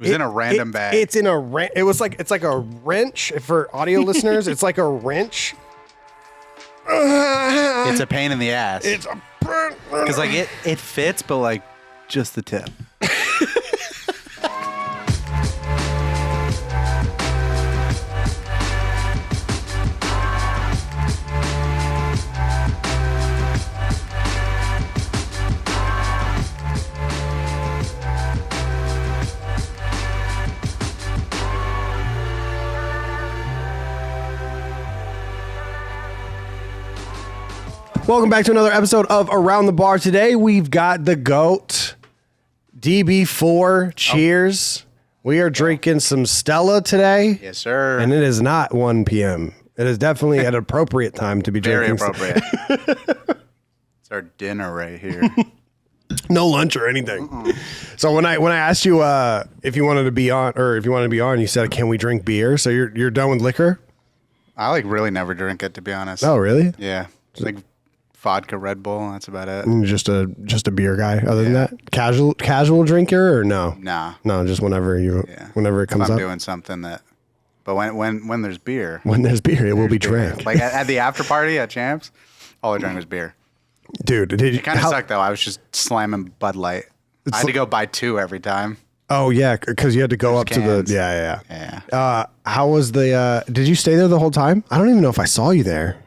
was in a random bag. It's in a it's like a wrench for audio listeners. It's like a wrench. It's a pain in the ass. It's a because like it fits, but like just the tip. Welcome back to another episode of Around the Bar. Today we've got the GOAT, DB4. Cheers. We are drinking some Stella today. Yes, sir. And it is not 1 p.m. It is definitely an appropriate time to be Very drinking. appropriate. It's our dinner right here. No lunch or anything. So when I asked you if you wanted to be on, you said, "Can we drink beer?" So you're done with liquor? I like really never drink it, to be honest. Oh, really? Yeah. It's like vodka, Red Bull. That's about it. Just a beer guy. Other than that, casual drinker or no? Nah. No, just whenever it comes if I'm up. doing something that. But when there's beer. When there's beer, it will be drank. Like at the after party at Champs, all I drank was beer. Dude, It kind of sucked though. I was just slamming Bud Light. I had to go buy 2 every time. Oh yeah, because you had to go up cans. to the yeah. How was the? Did you stay there the whole time? I don't even know if I saw you there.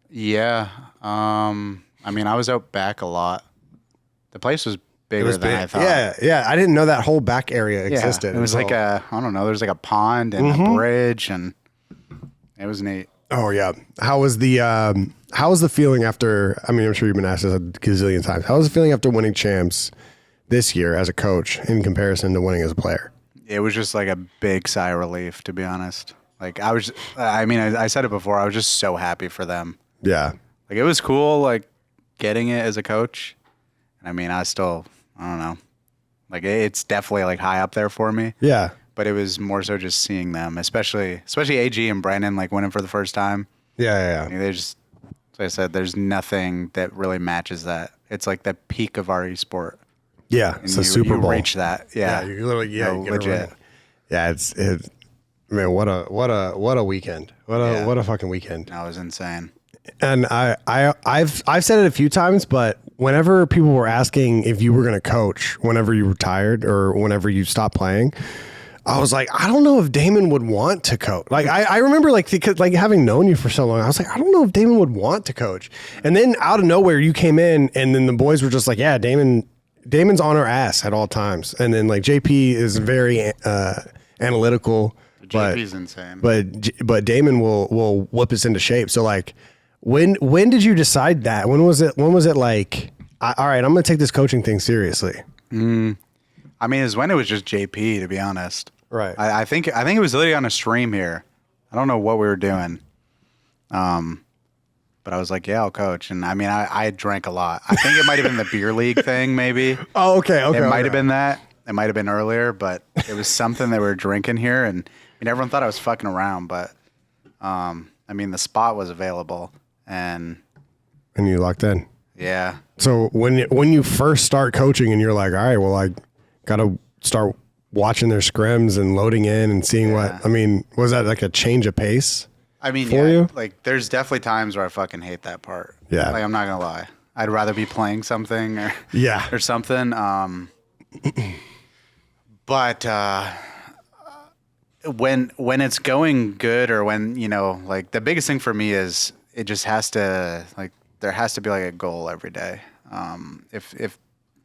Yeah. I mean, I was out back a lot. The place was bigger than I thought. Yeah. I didn't know that whole back area existed. It was like I don't know. There's like a pond and a bridge, and it was neat. Oh yeah. How was the feeling after? I mean, I'm sure you've been asked this a gazillion times. How was the feeling after winning Champs this year as a coach in comparison to winning as a player? It was just like a big sigh of relief, to be honest. Like I said it before. I was just so happy for them. Yeah. Like it was cool, like getting it as a coach. And I mean, I don't know. Like it's definitely like high up there for me. Yeah. But it was more so just seeing them, especially AG and Brandon like winning for the first time. Yeah. They just, like I said, there's nothing that really matches that. It's like the peak of our esport. Yeah, it's a Super Bowl. You reach that. Yeah, you literally legit. Yeah, it's man, what a weekend. What a fucking weekend. That was insane. And I've said it a few times, but whenever people were asking if you were going to coach whenever you retired or whenever you stopped playing, I was like, I don't know if Damon would want to coach. Like I remember like having known you for so long, I was like, I don't know if Damon would want to coach. And then out of nowhere you came in and then the boys were just like, yeah, Damon's on our ass at all times. And then like JP is very analytical. JP's insane. But Damon will whip us into shape. So like when did you decide that? When was it like, all right, I'm going to take this coaching thing seriously? I mean, it's when it was just JP, to be honest. Right. I think it was literally on a stream here. I don't know what we were doing. But I was like, yeah, I'll coach. And I mean, I drank a lot. I think it might have been the beer league thing, maybe. Oh, okay. It might have been that. It might have been earlier, but it was something that we were drinking here. And I mean, everyone thought I was fucking around, but I mean, the spot was available. And you locked in. Yeah. So when you first start coaching and you're like, all right, well, I got to start watching their scrims and loading in and seeing what, I mean, was that like a change of pace? I mean, for you? Like there's definitely times where I fucking hate that part. Yeah. Like I'm not gonna lie. I'd rather be playing something or something. But when it's going good or when, you know, like the biggest thing for me is it just has to like there has to be like a goal every day. If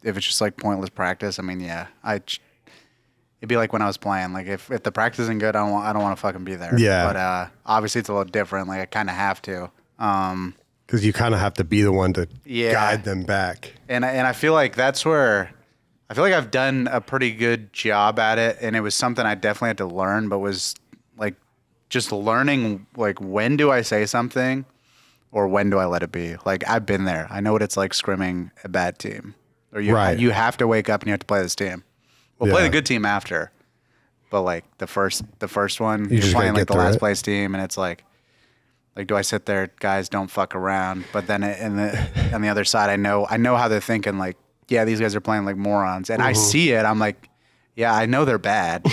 it's just like pointless practice, I mean, yeah, it'd be like when I was playing. Like if the practice isn't good, I don't want to fucking be there. Yeah. But obviously it's a little different. Like I kind of have to. Because you kind of have to be the one to guide them back. And I feel like that's where I feel like I've done a pretty good job at it. And it was something I definitely had to learn, but was like just learning like when do I say something or when do I let it be? Like I've been there. I know what it's like scrimming a bad team. Or you have to wake up and you have to play this team. We'll play the good team after, but like the first one, you're playing like the last place team, and it's like do I sit there, guys, don't fuck around? But then on the other side, I know how they're thinking. Like, yeah, these guys are playing like morons, and I see it. I'm like, Yeah, I know they're bad.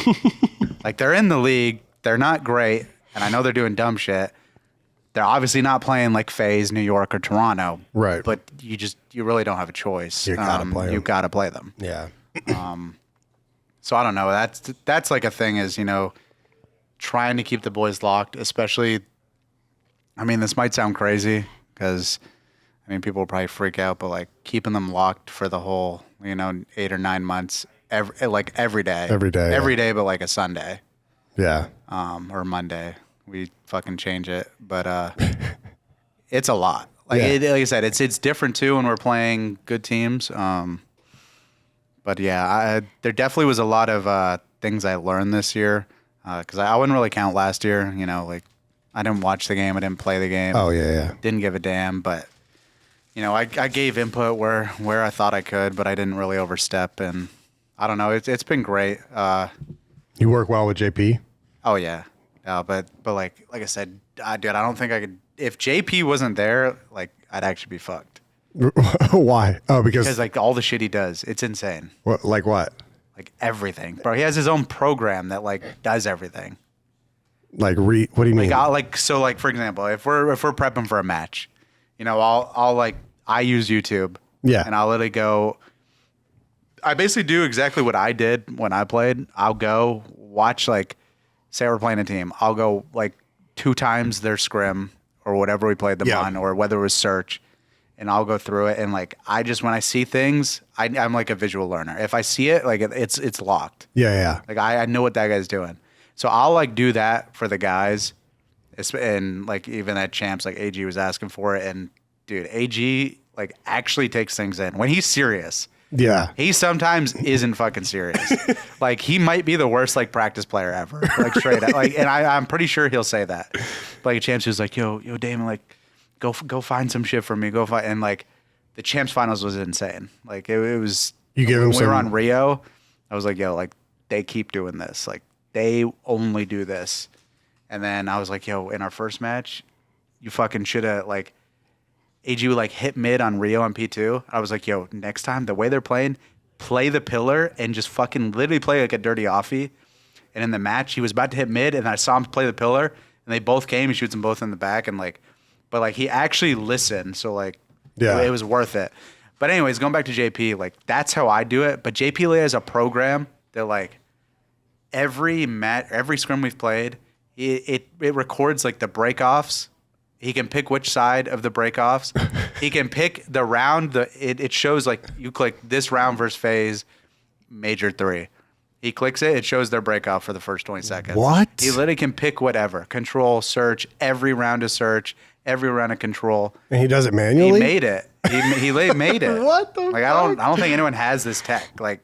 Like, they're in the league. They're not great. And I know they're doing dumb shit. They're obviously not playing like FaZe, New York, or Toronto. Right. But you really don't have a choice. You gotta play them. You gotta play them. Yeah. So I don't know. That's like a thing is, you know, trying to keep the boys locked, especially, I mean, this might sound crazy because, I mean, people will probably freak out, but like keeping them locked for the whole, you know, 8 or 9 months, every day. Every day. Every day, but like a Sunday. Yeah. Or Monday. We fucking change it. But it's a lot. Like, Yeah. like I said, it's different too when we're playing good teams. But yeah, there definitely was a lot of things I learned this year because I wouldn't really count last year. You know, like I didn't watch the game, I didn't play the game. Oh yeah. Didn't give a damn. But you know, I gave input where I thought I could, but I didn't really overstep. And I don't know, it's been great. You work well with JP? Oh yeah, but like I said, dude, I don't think I could. If JP wasn't there, like I'd actually be fucked. Why? Oh, because Like all the shit he does, it's insane. what? Like what? Like everything, bro. He has his own program that like does everything. Like what do you mean? Like for example, if we're prepping for a match, you know, I use YouTube. Yeah. And I'll literally go. I basically do exactly what I did when I played. I'll go watch like, say we're playing a team. I'll go like 2 times their scrim or whatever we played them on, or whether it was search. And I'll go through it, and like when I see things, I'm like a visual learner. If I see it, like it's locked. Yeah. Like I know what that guy's doing, so I'll like do that for the guys, and like even at champs, like AG was asking for it, and dude, AG like actually takes things in when he's serious. Yeah. He sometimes isn't fucking serious. Like he might be the worst like practice player ever, like straight up. Like, and I'm pretty sure he'll say that. But, like champs was like, yo, Damon, like. Go find some shit for me. Go find, and like the champs finals was insane. Like it was. You give when him we were on Rio. I was like, yo, like they keep doing this. Like they only do this. And then I was like, yo, in our first match, you fucking should have like AG would like hit mid on Rio on P2. I was like, yo, next time the way they're playing, play the pillar and just fucking literally play like a dirty offie. And in the match, he was about to hit mid, and I saw him play the pillar, and they both came. He shoots them both in the back, and like. But, like, he actually listened, so, like, it was worth it. But anyways, going back to JP, like, that's how I do it. But JP has a program that, like, every scrim we've played, it records, like, the breakoffs. He can pick which side of the breakoffs. He can pick the round. It shows, like, you click this round versus FaZe, Major 3. He clicks it. It shows their breakoff for the first 20 seconds. What? He literally can pick whatever. Control, search, every round of search, every round of control. And he does it manually? He made it. He made it. What the Like, fuck? I don't think anyone has this tech. Like,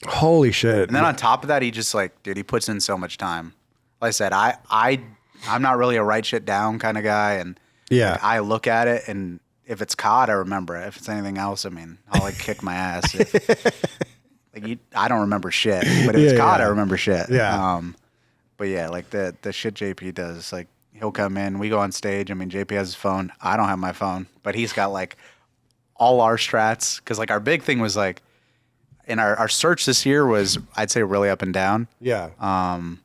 Holy shit. and then on top of that, he just like, dude, he puts in so much time. Like I said, I'm not really a write shit down kind of guy. And Yeah. like, I look at it, and if it's COD, I remember it. If it's anything else, I mean, I'll like kick my ass. I don't remember shit, but if it's COD, I remember shit. Yeah. But yeah, like the shit JP does, like he'll come in, we go on stage. I mean, JP has his phone. I don't have my phone, but he's got like all our strats. Cause like our big thing was like, in our search this year was, I'd say, really up and down. Yeah. And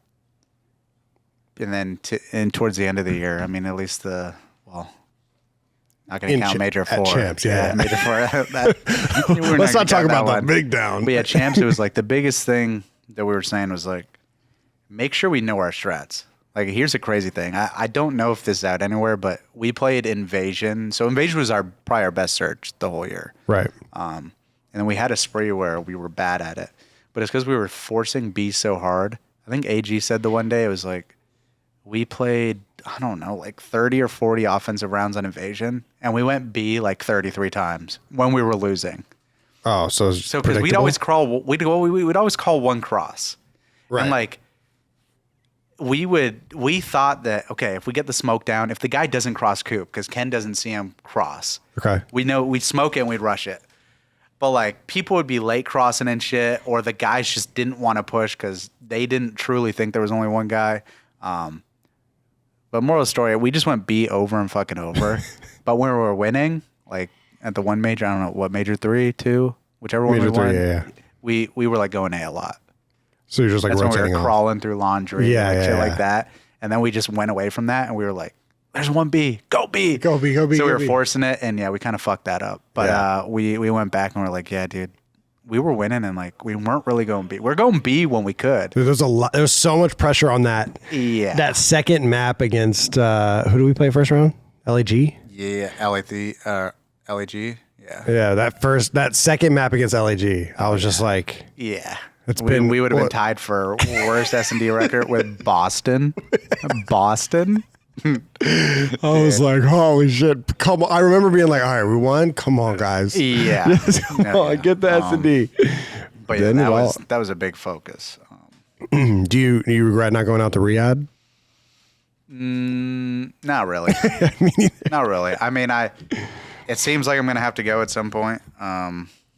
then towards the end of the year, I mean, at least not going to count Major 4. At champs, yeah. Major 4. Let's not talk about the big down. But yeah, champs, it was like the biggest thing that we were saying was like, make sure we know our strats. Like, here's a crazy thing. I don't know if this is out anywhere, but we played Invasion. So Invasion was probably our best search the whole year. Right. And then we had a spree where we were bad at it. But it's because we were forcing B so hard. I think AG said the one day, it was like, we played, I don't know, like 30 or 40 offensive rounds on Invasion, and we went B like 33 times when we were losing. Oh, so because we'd always call one cross. Right. And like, we thought that, okay, if we get the smoke down, if the guy doesn't cross Coop, because Ken doesn't see him cross, okay, we know we'd smoke it and we'd rush it. But like, people would be late crossing and shit, or the guys just didn't want to push because they didn't truly think there was only one guy. But moral of the story, we just went B over and fucking over. But when we were winning, like at the one major, I don't know what, Major 3, 2, whichever one Major we won, 3, yeah. we were like going A a lot. So you're just like That's when we rotating were off. crawling through laundry, Yeah, and yeah, shit yeah. like that. And then we just went away from that, and we were like, "There's one B, go B, Go B, go B. So go we were B. forcing it, and yeah, we kind of fucked that up. But Yeah. we went back and we're like, yeah, dude, we were winning, and like we weren't really going B. We're going B when we could. Dude, there's a lot. There's so much pressure on that. Yeah. That second map against who do we play first round? LAG. Yeah, LAG. Yeah. Yeah, that second map against LAG. I was just like, Yeah. been- we would have been what? tied for worst S&D record with Boston. Boston. I was like, holy shit! Come on! I remember being like, all right, we won. Come on, guys. Yeah. Yes, come on, get the S&D. But yeah, that was a big focus. Do you regret not going out to Riyadh? Not really. Not really. I mean, it seems like I'm going to have to go at some point.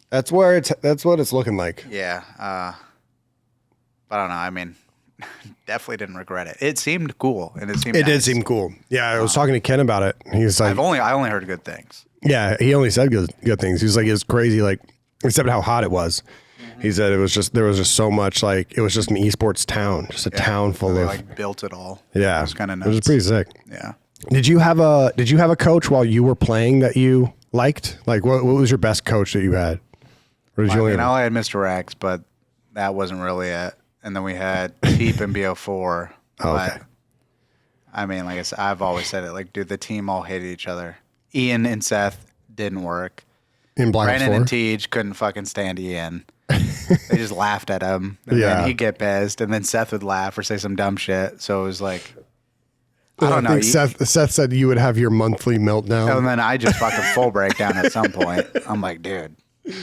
That's what it's looking like. Yeah. But I don't know. I mean, definitely didn't regret it. It seemed cool, and it It did nice. seem cool. Yeah, I was talking to Ken about it. He's like, I only heard good things. yeah, he only said good things. He was like, it was crazy, like, except how hot it was. He said there was just so much, like, it was just an esports town, just a town full They of, like built it all. yeah, It was kind of nuts. It was pretty sick. Yeah. Did you have a coach while you were playing that you liked? Like, what was your best coach that you had? Or did you I only mean, have- I only had Mr. X, but that wasn't really it. And then we had Teep and BO4. Oh, okay. But, I mean, like I said, I've always said it. Like, dude, the team all hated each other. Ian and Seth didn't work. in Black Ops Brandon 4? and Tej couldn't fucking stand Ian. They just laughed at him. And Yeah. then he'd get pissed. And then Seth would laugh or say some dumb shit. So it was like, I I don't know. think Seth said you would have your monthly meltdown. And then I just fucking full breakdown at some point. I'm like, dude,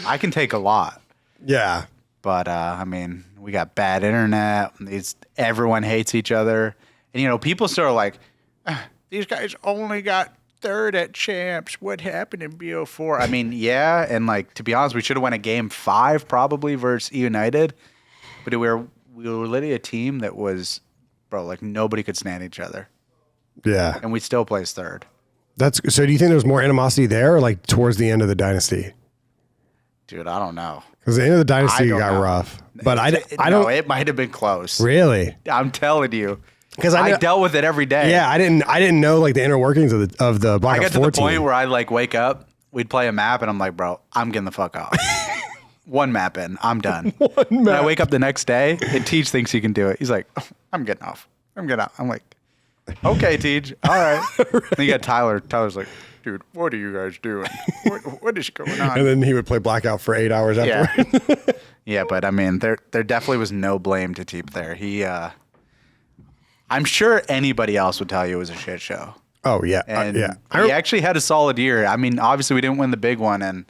I can take a lot. Yeah. But I mean, we got bad internet. Everyone hates each other, and people still are like, these guys only got third at champs. What happened in BO4? I mean, yeah, and like to be honest, we should have won a game 5 probably versus United, but we were literally a team that was, bro, like nobody could stand each other, Yeah. and we still placed third. So do you think there's more animosity there or like towards the end of the dynasty? Dude, I don't know. Because the end of the I dynasty don't got know. rough. But I No, don't it might have been close. really. I'm telling you, 'Cause I I dealt with it every day. Yeah, I didn't know like the inner workings of the Black I Ops got to 4 the point team. where I like wake up, we'd play a map, and I'm like, bro, I'm getting the fuck off. One map in, I'm done. And I wake up the next day, and Tej thinks he can do it. He's like, I'm getting off. I'm getting out. I'm like, okay, Tej, all right. Then you got Tyler. Tyler's like, dude, what are you guys doing? What is going on? And then he would play Blackout for 8 hours after. Yeah. Yeah, but I mean, there definitely was no blame to Teep there. I'm sure anybody else would tell you it was a shit show. Oh yeah. And yeah. he actually had a solid year. I mean, obviously we didn't win the big one, and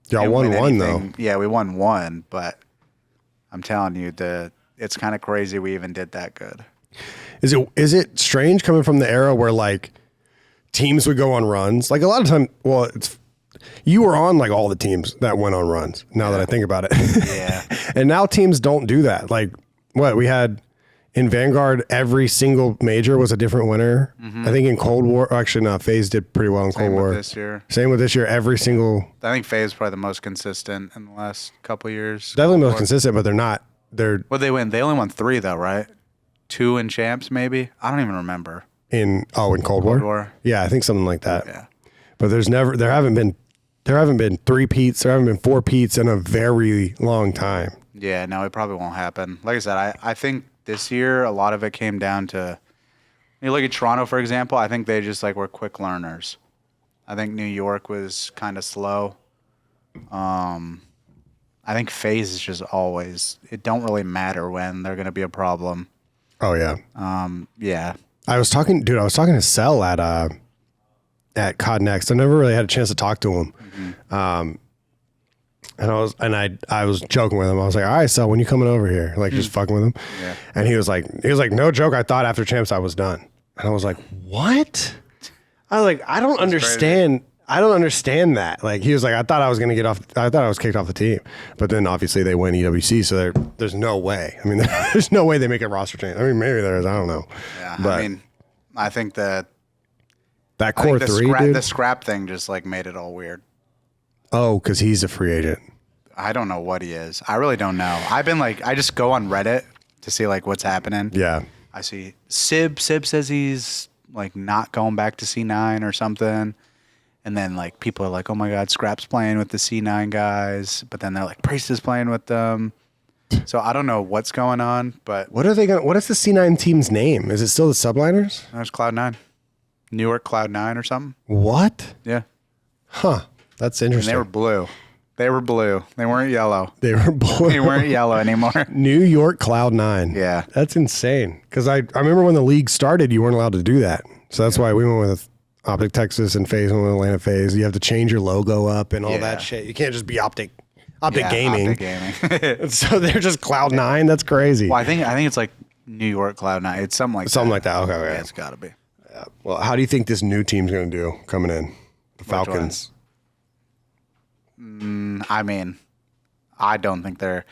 Y'all didn't won win one though. anything. Yeah, we won one, but I'm telling you, it's kind of crazy we even did that good. Is it strange coming from the era where like teams would go on runs? Like a lot of time, well, you were on like all the teams that went on runs. Now that I think about it, Yeah. and now teams don't do that. Like what we had in Vanguard, every single major was a different winner. I think in Cold War, actually no, FaZe did pretty well in Same Cold with War. this year. Same with this year. Every single I think FaZe is probably the most consistent in the last couple years. definitely most consistent, but they're not. They're What they win? They only won 3 though, right? 2 in champs, maybe. I don't even remember. in Cold War. War. Yeah, I think something like that. Yeah. But there haven't been 3-peats, there haven't been 4-peats in a very long time. Yeah, no, it probably won't happen. Like I said, I think this year a lot of it came down to, you look at Toronto, for example, I think they just like were quick learners. I think New York was kind of slow. I think FaZe is just always, it don't really matter when they're going to be a problem. Oh yeah. Yeah. I was talking to Cell at COD Next. I never really had a chance to talk to him. And I was joking with him. I was like, all right, Cell, when you coming over here? Like just fucking with him. Yeah. And he was like, no joke. I thought after champs I was done. And I was like, what? I was like, I don't understand. I don't understand that. Like he was like, I thought I was going to get off. I thought I was kicked off the team, but then obviously they win EWC. So there's no way. I mean, there's no way they make a roster change. I mean, maybe there is. I don't know. Yeah. But I mean, I think that that core three, dude. the scrap thing just like made it all weird. Oh, because he's a free agent. I don't know what he is. I really don't know. I've been like, I just go on Reddit to see like what's happening. Yeah. I see Sib says he's like not going back to C9 or something. And then like people are like, oh my God, Scrap's playing with the C9 guys. But then they're like, Priest is playing with them. So I don't know what's going on, but What is the C9 team's name? Is it still the Subliners? there's Cloud9. New York Cloud9 or something. What? Yeah. Huh. That's And interesting. they were blue. They were blue. They weren't yellow. They were blue. They weren't yellow anymore. New York Cloud9. Yeah. That's insane. Because I remember when the league started, you weren't allowed to do that. So that's why we went with OpTic Texas and FaZe went with Atlanta FaZe. You have to change your logo up and all that shit. You can't just be OpTic Gaming. OpTic Gaming. So they're just Cloud9. That's crazy. Well, I think it's like New York Cloud9. It's something like Something that. like that. Okay. Yeah, Okay. it's got to be. Well, how do you think this new team's going to do coming in? The Falcons. I mean, I don't think they're.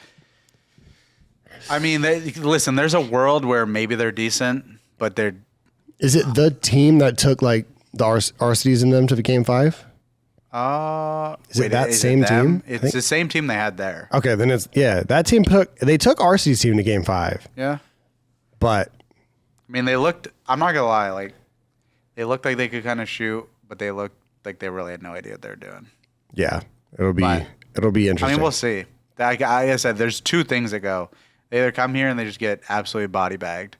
I mean, listen. There's a world where maybe they're decent, but they're. Is it the team that took like the RCDs in them to the game 5? Is it that same team? It's the same team they had there. Okay, then that team took RCD's team to game 5. Yeah. But I mean, they looked. I'm not gonna lie. Like, they looked like they could kind of shoot, but they looked like they really had no idea what they were doing. yeah, it'll be interesting. I mean, we'll see. Like I said, there's two things that go. They either come here and they just get absolutely body bagged.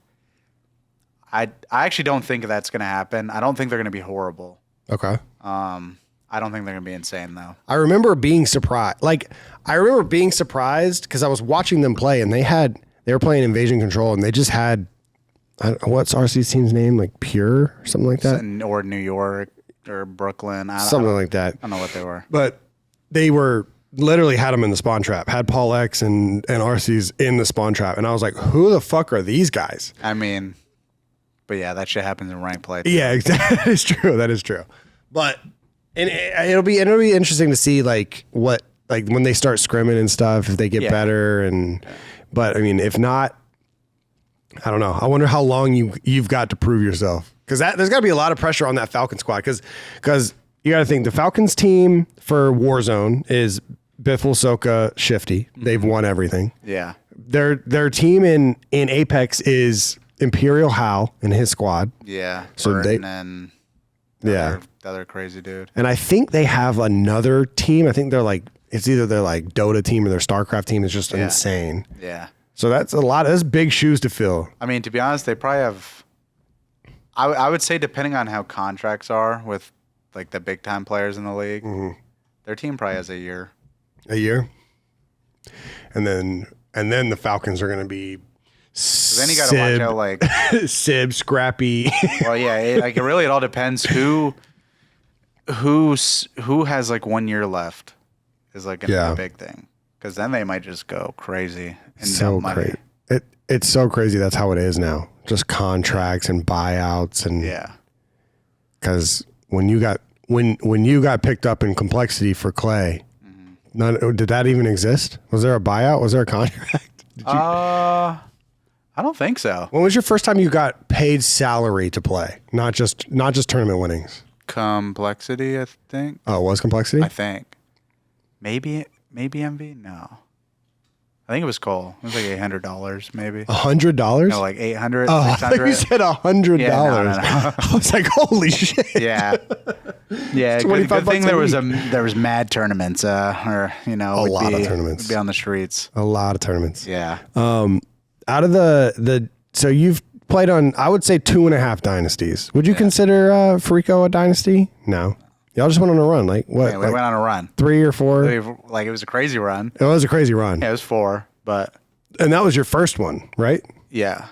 I actually don't think that's going to happen. I don't think they're going to be horrible. Okay. I don't think they're going to be insane though. I remember being surprised. Because I was watching them play and they were playing Invasion Control and they just had what's RC's team's name, like Pure or something like that, Or New York or Brooklyn. something like that. I don't know what they were. But they were literally had them in the spawn trap. Had Paul X and RC's in the spawn trap, and I was like, who the fuck are these guys? I mean, but yeah, that shit happens in ranked play. Yeah, exactly. That is true. That is true. But it'll be interesting to see like what when they start scrimming and stuff, if they get better and. But I mean, if not, I don't know. I wonder how long you've got to prove yourself, because there's got to be a lot of pressure on that Falcon squad, because you got to think the Falcons team for Warzone is Biffle, Soka, Shifty. Mm-hmm. They've won everything. Yeah. Their team in Apex is Imperial Hal and his squad. Yeah. So Burton and the other crazy dude. And I think they have another team. I think they're like, it's either their like Dota team or their StarCraft team is just insane. Yeah. So that's a lot. That's big shoes to fill. I mean, to be honest, they probably have. I would say, depending on how contracts are with like the big time players in the league, their team probably has a year. A year, and then the Falcons are going to be. Then you got to watch out, like Sib, Scrappy. Well, yeah, it really all depends who has like 1 year left is like gonna be a big thing, because then they might just go crazy and so dump money. crazy. It's so crazy. That's how it is now. Just contracts and buyouts and Because when you got picked up in Complexity for Clay, did that even exist? Was there a buyout? Was there a contract? I don't think so. When was your first time you got paid salary to play? Not just tournament winnings. Complexity, I think. Oh, it was Complexity? I think. Maybe MV? No. I think it was Cole. It was like $800, maybe. $100? No, like 800, Oh, I 600. thought you said $100. Yeah, no. I was like, holy shit. Yeah. Yeah. Good thing there was mad tournaments, or a lot of tournaments. Would be on the streets. A lot of tournaments. Yeah. Out of so you've played on, I would say 2.5 dynasties. Would you consider Frico a dynasty? No. Y'all just went on a run. Like what? Yeah, we went on a run. 3 or 4? Like, it was a crazy run. It was a crazy run. Yeah, it was 4, but. And that was your first one, right? Yeah.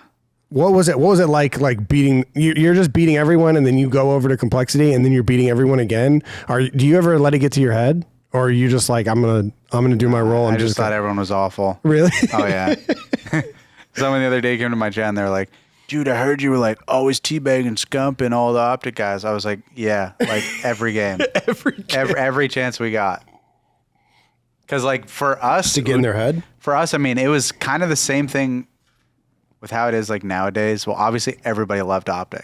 What was it? What was it like beating? You're just beating everyone, and then you go over to Complexity, and then you're beating everyone again. Do you ever let it get to your head, or are you just like, I'm gonna do my role? I just thought everyone was awful. Really? Oh yeah. Someone the other day came to my chat and they're like, "Dude, I heard you were like always teabagging, scumping all the OpTic guys." I was like, "Yeah, like every game, every chance we got." Because like for us to get in their head. For us, I mean, it was kind of the same thing with how it is like nowadays. Well, obviously everybody loved OpTic.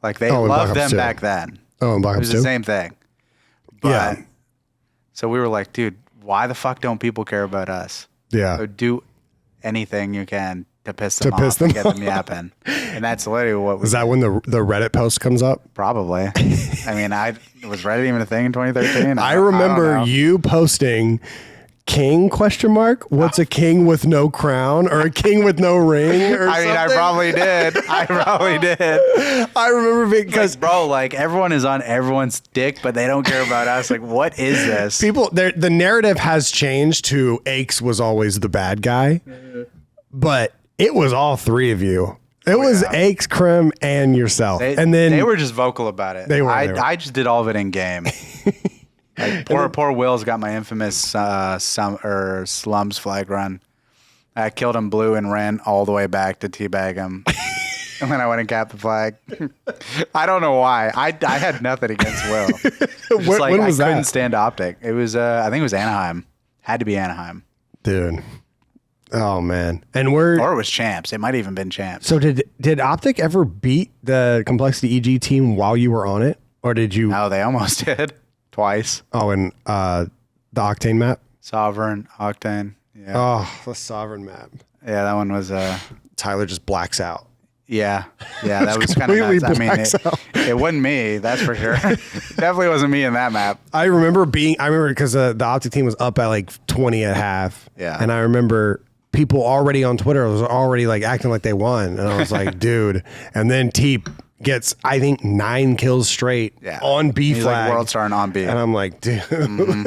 Like they loved them back then. Oh, and Black It Ops was 2? the same thing. But so we were like, dude, why the fuck don't people care about us? Yeah. So do anything you can to piss them To off piss them and get off. them yapping. And that's literally what we Is that when the Reddit post comes up? probably. I mean, was Reddit even a thing in 2013? I don't remember know. you posting king ? What's a king with no crown or a king with no ring? Or I mean, I something? probably did. I probably did. I remember because Bro, like everyone is on everyone's dick, but they don't care about us. Like, what is this? people, the narrative has changed to Aches was always the bad guy, but it was all three of you. It was Aches, Crim, and yourself. And then they were just vocal about it. They were. I just did all of it in game. Like, poor Will's got my infamous slums flag run. I killed him blue and ran all the way back to teabag him. And then I went and capped the flag. I don't know why. I had nothing against Will. Just When was I couldn't that? stand OpTic. It was I think it was Anaheim. Had to be Anaheim. dude. Oh man. And we're Or it was Champs. It might have even been Champs. so did OpTic ever beat the Complexity EG team while you were on it? Or did you No, they almost did. Twice. Oh, and the Octane map? Sovereign, Octane. Yeah. Oh, the Sovereign map. Yeah, that one was Tyler just blacks out. yeah. That was kind of completely nuts. I mean, blacks out. it wasn't me, that's for sure. Definitely wasn't me in that map. I remember because the OpTic team was up at like 20 at half. Yeah. And I remember people already on Twitter was already like acting like they won. And I was like, dude. And then Teep gets, I think, 9 kills straight on B He's flag. like world star and on B. And I'm like, dude. No,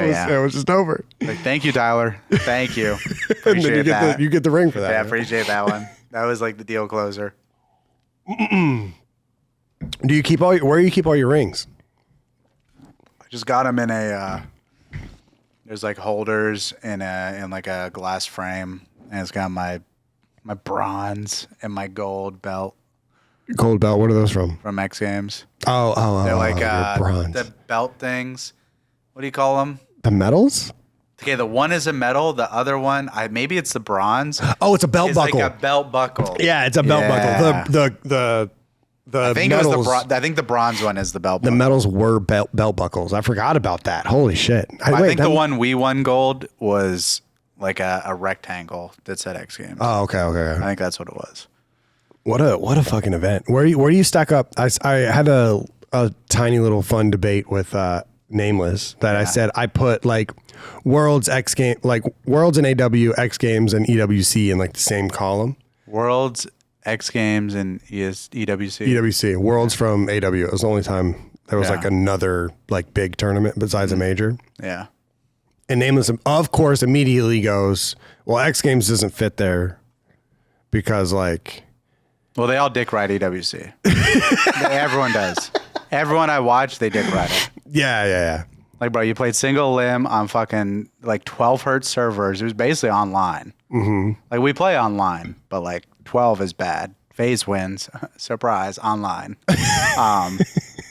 It was just over. Like, thank you, Tyler. Thank you. And then Appreciate that. you get the ring for that. Yeah, right? appreciate that one. That was like the deal closer. Do you keep where do you keep all your rings? I just got them in a. There's like holders in like a glass frame, and it's got my bronze and my gold belt Gold belt. What are those from? from X Games. Oh, They're like your bronze. the belt things. What do you call them? The medals? Okay, the one is a medal. The other one, maybe it's the bronze. Oh, it's a belt It's buckle. like a belt buckle. Yeah, it's a belt Yeah. buckle. The I think medals, it was I think the bronze one is the belt the buckle. medals were belt buckles. I forgot about that. Holy shit! I think the one we won gold was like a rectangle that said X Games. Oh, okay. I think that's what it was. What a fucking event. Where do you stack up? I had a tiny little fun debate with Nameless that I said I put like Worlds X game, like Worlds and AW, X Games and EWC in like the same column. Worlds, X Games, and EWC. EWC Worlds from AW. It was the only time there was Yeah. like another like big tournament besides a major. Yeah. And Nameless, of course, immediately goes, well, X Games doesn't fit there because like. Well, they all dick ride EWC. Everyone does. Everyone I watch, they dick ride it. Yeah. Like, bro, you played single limb on fucking like 12 hertz servers. It was basically online. Mm-hmm. Like, we play online, but like 12 is bad. FaZe wins. Surprise, online.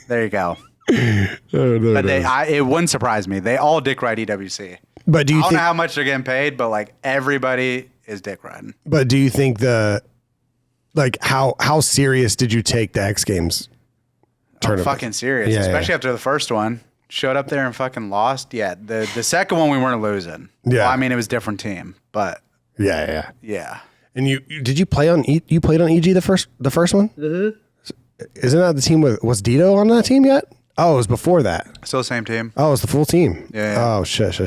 There you go. But it wouldn't surprise me. They all dick ride EWC. But do you I don't think? know how much they're getting paid, but like everybody is dick riding. But do you think how serious did you take the X Games tournament? Fucking serious, Yeah, especially after the first one. Showed up there and fucking lost. Yeah, the second one we weren't losing. Yeah. Well, I mean, it was a different team, but Yeah. yeah. And did you play on you played on EG the first one? Mm-hmm. Isn't that the team was Dito on that team yet? Oh, it was before that. Still the same team. Oh, it was the full team. Yeah. Oh shit.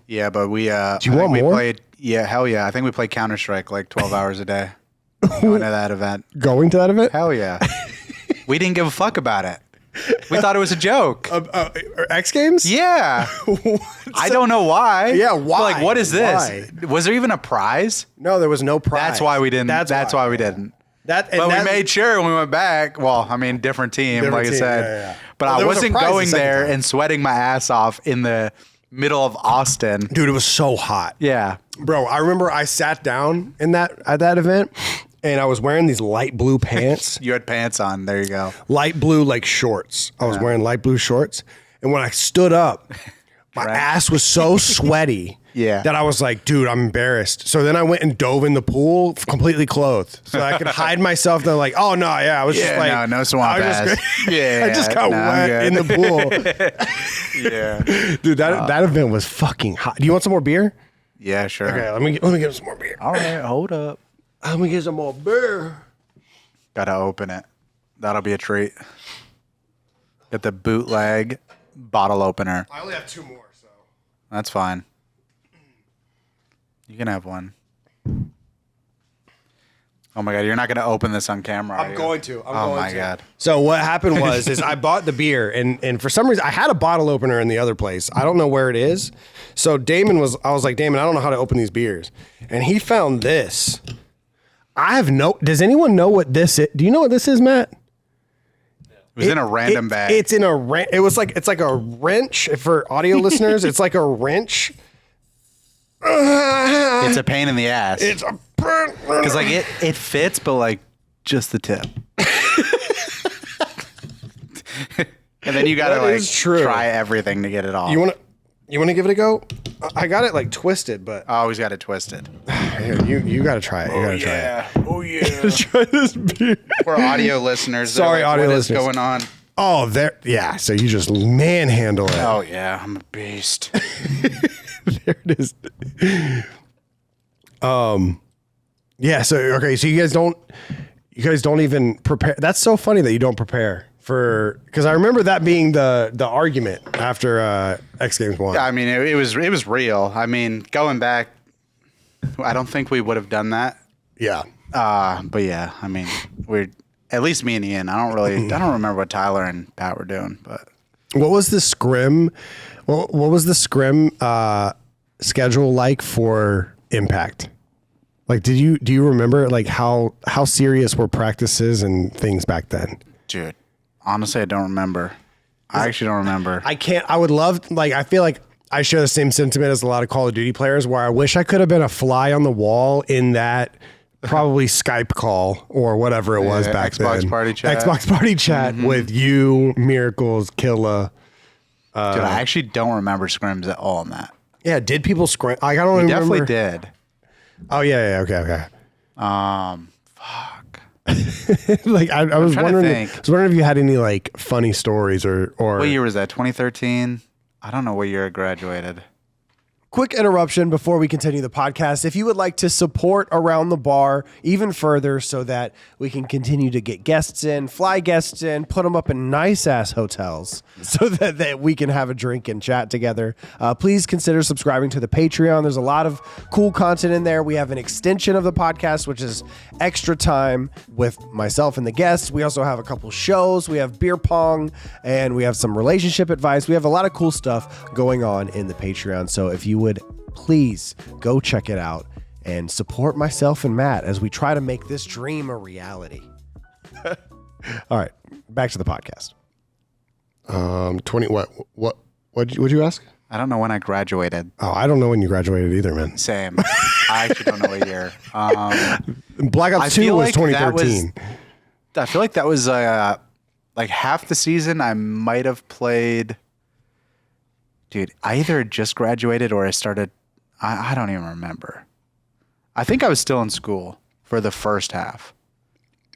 Yeah, but we. Do you want more? Yeah, hell yeah. I think we played Counter Strike like 12 hours a day. Going to that event. Going to that event? Hell yeah. We didn't give a fuck about it. We thought it was a joke. X Games? Yeah. I don't know why. Yeah, why? Like, what is this? Why? Was there even a prize? No, there was no prize. That's why we didn't. That's why we yeah. didn't. But But we made sure when we went back. Well, I mean, different team, Different like team, I said. yeah. But Well, I there was a wasn't prize the going second there time. and sweating my ass off in the middle of Austin. Dude, it was so hot. Yeah. Bro, I remember I sat down at that event and I was wearing these light blue pants. You had pants on. There you go. Light blue like shorts. I was wearing light blue shorts. And when I stood up, My ass was so sweaty Yeah. that I was like, dude, I'm embarrassed. So then I went and dove in the pool completely clothed so I could hide myself. They're like, oh, no, yeah. I was just like, no swamp ass. I just got wet in the pool. Yeah. Dude, that event was fucking hot. Do you want some more beer? Yeah, sure. Okay, let me get some more beer. All right, hold up. Let me get some more beer. Gotta open it. That'll be a treat. Get the bootleg bottle opener. I only have 2 more, so. That's fine. You can have one. Oh my God, you're not gonna open this on camera, are I'm you? going to. Oh my God. So what happened was I bought the beer and for some reason I had a bottle opener in the other place. I don't know where it is. So I was like, Damon, I don't know how to open these beers. And he found this. Does anyone know what this is? Do you know what this is, Matt? It was in a random bag. It's in it's like a wrench for audio listeners. It's like a wrench. It's a pain in the ass. It's a Because like it fits, but like just the tip. And then you gotta That like is true. try everything to get it off. You want to give it a go? I got it like twisted, but I always got it twisted. here, you got to try it. You got to try it. Oh yeah. Try this beer. For audio listeners, they're Sorry, like, audio what is listeners. going on? Oh, there. Yeah. So you just manhandle it. Oh yeah, I'm a beast. There it is. Yeah. So okay. So you guys don't even prepare. That's so funny that you don't prepare because I remember that being the argument after X Games 1. I mean, it was real. I mean, going back, I don't think we would have done that. Yeah. But yeah, I mean, we're at least me and Ian. I don't remember what Tyler and Pat were doing, but What was the scrim? What was the scrim schedule like for Impact? Like, do you remember like how serious were practices and things back then? dude, honestly, I don't remember. I actually don't remember. I would love, like, I feel like I share the same sentiment as a lot of Call of Duty players where I wish I could have been a fly on the wall in that probably Skype call or whatever it was back then. Xbox party chat. Xbox party chat with you, Miracles, Killa. Dude, I actually don't remember scrims at all in that. Yeah, did people scrim? I don't remember. Definitely did. Oh, yeah, okay. Fuck. Like, I was trying to wondering think. I was wondering if you had any, like, funny stories or What year was that? 2013? I don't know what year I graduated. Quick interruption before we continue the podcast. If you would like to support Around the Bar even further so that we can continue to get guests in, fly guests in, put them up in nice ass hotels so that we can have a drink and chat together, please consider subscribing to the Patreon. There's a lot of cool content in there. We have an extension of the podcast, which is extra time with myself and the guests. We also have a couple shows. We have beer pong and we have some relationship advice. We have a lot of cool stuff going on in the Patreon. So if you would please go check it out and support myself and Matt as we try to make this dream a reality. All right, back to the podcast. 20 what'd you ask? I don't know when I graduated. Oh, I don't know when you graduated either, man. Same. I actually don't know what year. Black Ops 2 was 2013. I feel like that was like half the season I might have played. Dude, I either just graduated or I started. I don't even remember. I think I was still in school for the first half.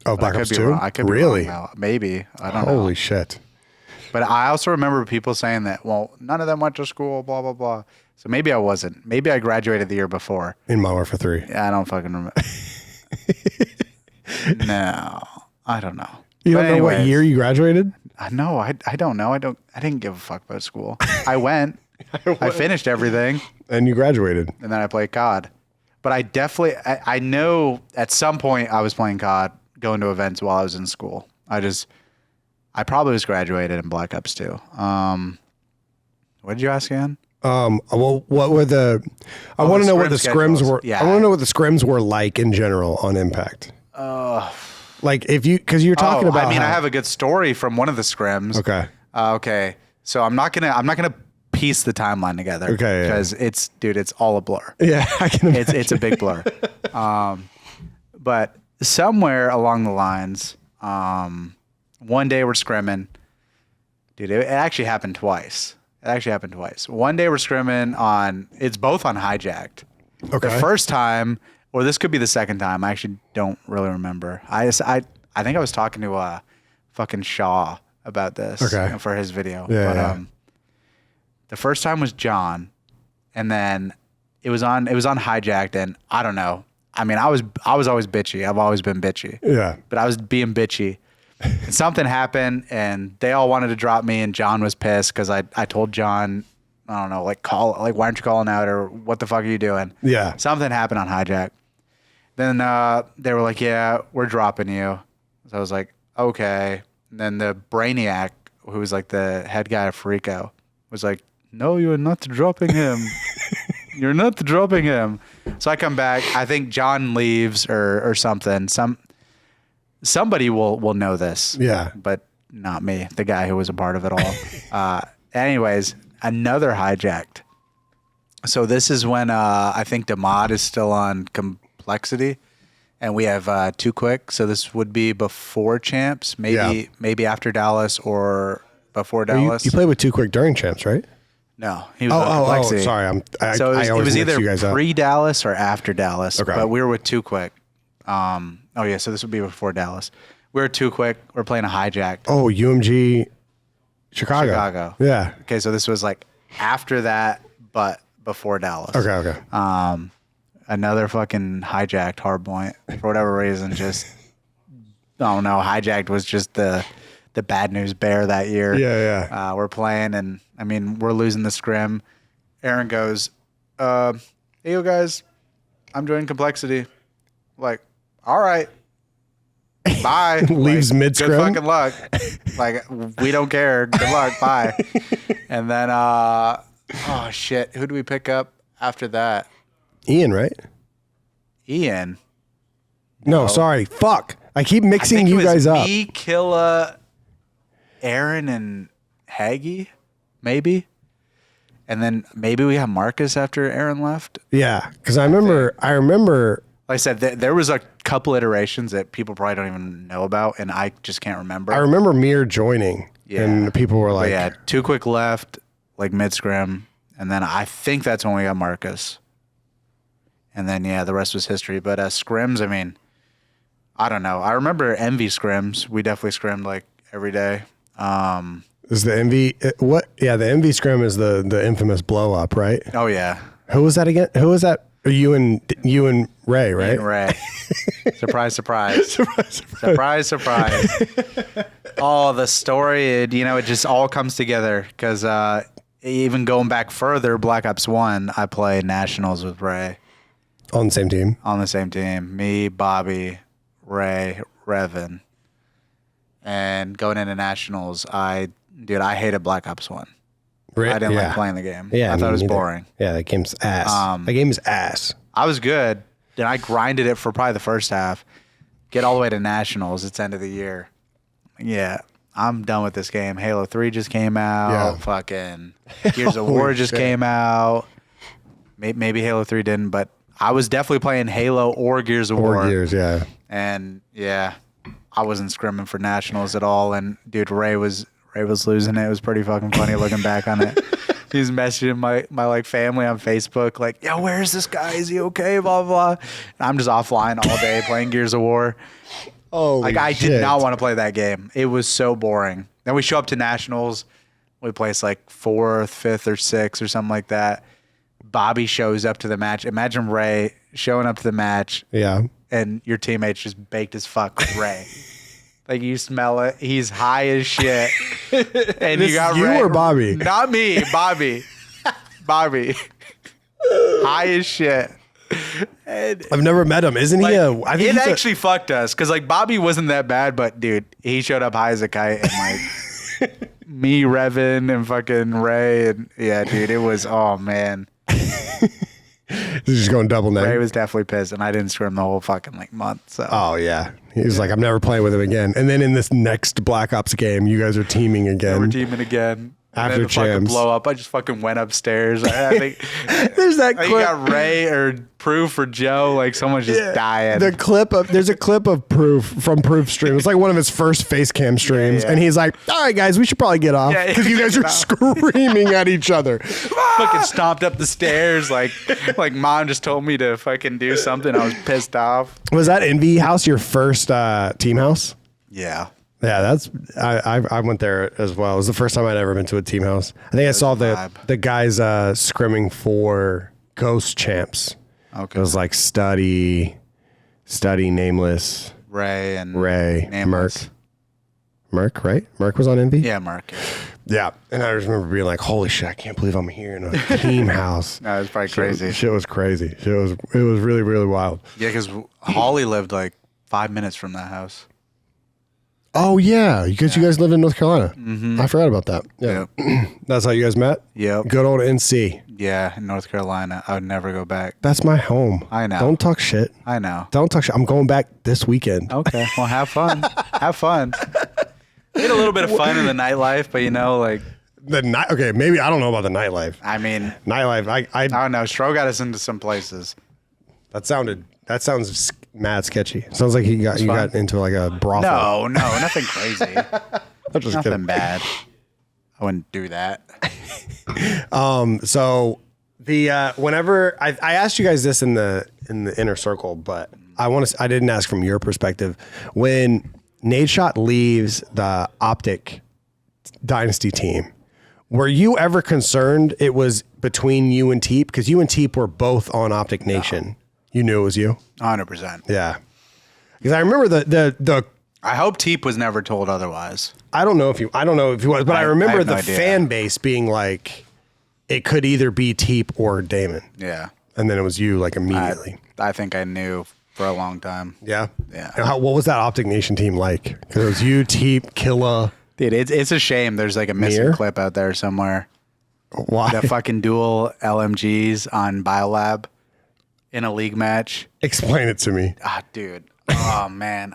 Oh, Black Ops 2? I could be really? wrong now. Maybe. I don't know. Holy shit. But I also remember people saying that, well, none of them went to school, blah, blah, blah. So maybe I wasn't. Maybe I graduated the year before. In Modern Warfare 3. I don't fucking remember. No, I don't know. You But don't know what anyways, year you graduated? No, I don't know. I didn't give a fuck about school. I went. I finished everything. And you graduated. And then I played COD. But I know at some point I was playing COD, going to events while I was in school. I probably was graduated in Black Ops 2. What did you ask again? Well, what were I want to know what the scrims were. Yeah. I want to know what the scrims were like in general on Impact. Like because you're talking about. I mean, I have a good story from one of the scrims. Okay. Okay. So I'm not gonna piece the timeline together. Okay. Because it's all a blur. Yeah, I can imagine. It's a big blur. But somewhere along the lines, one day we're scrimming. Dude, it actually happened twice. It actually happened twice. One day we're scrimming on. It's both on hijacked. Okay. The first time, or this could be the second time. I actually don't really remember. I think I was talking to fucking Shaw about this for his video. Yeah, the first time was John, and then it was on hijacked, and I don't know. I mean, I was always bitchy. I've always been bitchy. Yeah. But I was being bitchy. And something happened, and they all wanted to drop me, and John was pissed because I told John, I don't know, why aren't you calling out, or what the fuck are you doing? Yeah. Something happened on hijack. Then they were like, yeah, we're dropping you. So I was like, okay. And then the Brainiac, who was like the head guy of Frico, was like, no, you're not dropping him. You're not dropping him. So I come back. I think John leaves or something. Somebody will know this. Yeah. But not me, the guy who was a part of it all. Anyways, another hijacked. So this is when I think Damod is still on complexity, and we have 2 quick. So this would be before champs, maybe after Dallas or before Dallas. You played with 2 quick during champs, right? No, he was on complexity. Sorry. So I it always was mix either you guys up. pre-Dallas or after Dallas. Okay. But we were with 2 quick. So this would be before Dallas. We were 2 quick. We're playing a hijack. Oh, UMG Chicago. Yeah. Okay, so this was like after that, but before Dallas. Okay. Another fucking hijacked hardpoint for whatever reason. Just I don't know. Hijacked was just the bad news bear that year. Yeah. We're playing, and I mean we're losing the scrim. Aaron goes, "Hey, you guys, I'm joining complexity." Like, all right, bye. Leaves like, mid scrim. Good fucking luck. Like, we don't care. Good luck. Bye. And then, oh shit, who do we pick up after that? Ian, right? Ian. No, sorry. Fuck. I keep mixing you guys up. Me, Killa, Aaron, and Haggy, maybe. And then maybe we have Marcus after Aaron left. Yeah, because I remember. Like I said, there was a couple iterations that people probably don't even know about, and I just can't remember. I remember Mir joining, and people were like, yeah, 2 quick left, like mid scrim, and then I think that's when we got Marcus. And then the rest was history. But scrims, I mean, I don't know. I remember Envy scrims. We definitely scrimmed like every day. Is the Envy what? Yeah, the Envy scrim is the infamous blow up, right? Oh yeah. Who was that again? Who was that? You and Ray, right? And Ray. Surprise, surprise. Surprise, surprise. Oh, the story, it just all comes together because even going back further, Black Ops 1, I played Nationals with Ray. On the same team? On the same team. Me, Bobby, Ray, Revan. And going into Nationals, I hated Black Ops 1. I didn't like playing the game. Yeah, I thought it was boring. Yeah, that game's ass. That game is ass. I was good. Then I grinded it for probably the first half. Get all the way to Nationals. It's end of the year. Yeah, I'm done with this game. Halo 3 just came out. Yeah. Fucking Gears of War just came out. Maybe Halo 3 didn't, but I was definitely playing Halo or Gears of War. Or Gears, yeah. And yeah, I wasn't scrimming for Nationals at all. And dude, Ray was losing it. It was pretty fucking funny looking back on it. He's messaging my like family on Facebook, like, yo, where's this guy? Is he okay? Blah, blah. And I'm just offline all day playing Gears of War. Oh, like I did not want to play that game. It was so boring. Then we show up to Nationals. We place like 4th, 5th, or 6th or something like that. Bobby shows up to the match. Imagine Ray showing up to the match. Yeah. And your teammates just baked as fuck with Ray. Like you smell it. He's high as shit. And you got you Ray. or Bobby? Not me, Bobby. Bobby. High as shit. And I've never met him. Isn't he I think it actually fucked us because like Bobby wasn't that bad, but dude, he showed up high as a kite and like me, Revan, and fucking Ray, and yeah, dude, it was man. He's just going double name. Ray was definitely pissed, and I didn't scrim the whole fucking like month. So oh yeah, he was like, I'm never playing with him again. And then in this next Black Ops game, you guys are teaming again. we're teaming again. And After then the fucking champs. blow up, I just fucking went upstairs. I think There's that I think clip. you got Ray or Proof or Joe. Like someone's just dying. There's a clip of Proof from Proof stream. It's like one of his first face cam streams, Yeah. and he's like, "All right, guys, we should probably get off Yeah, because you guys are screaming at each other." Fucking stomped up the stairs like mom just told me to fucking do something. I was pissed off. Was that Envy House your first team house? Yeah. Yeah, that's I went there as well. It was the first time I'd ever been to a team house. I think I saw vibe. the guys scrimming for Ghost Champs. Okay. It was like Study, Nameless, Ray and Merc, right? Merc was on Envy. Yeah, Mark. Yeah, and I just remember being like, "Holy shit! I can't believe I'm here in a team house." No, it was probably crazy. Shit was crazy. It was really really wild. Yeah, because Holly lived like 5 minutes from that house. Oh yeah, you guys live in North Carolina. Mm-hmm. I forgot about that. Yeah, that's how you guys met. Yep. Good old NC. Yeah, in North Carolina. I would never go back. That's my home. I know. Don't talk shit. I know. Don't talk shit. I'm going back this weekend. Okay. Well, have fun. Have fun. We had a little bit of fun in the nightlife, but like The night. Okay, maybe I don't know about the nightlife. I mean, Nightlife. I don't know. Stro got us into some places. That sounds mad sketchy. Sounds like you got into like a brothel. No, nothing crazy. I'm just Nothing kidding. bad. I wouldn't do that. So the whenever I asked you guys this in the inner circle, but I didn't ask from your perspective. When Nadeshot leaves the OpTic Dynasty team, were you ever concerned it was between you and Teep? Because you and Teep were both on OpTic Nation. No. You knew it was you? 100%. Yeah. Because I remember the I hope Teep was never told otherwise. I don't know if he was, but I remember have no the idea. fan base being like, it could either be Teep or Damon. Yeah. And then it was you like immediately. I think I knew for a long time. Yeah. Yeah. And what was that OpTic Nation team like? Because it was you, Teep, Killa. Dude, it's a shame there's like a missing Mir? clip out there somewhere. Why? The fucking dual LMGs on Biolab in a league match. Explain it to me. Ah, dude. Oh, man.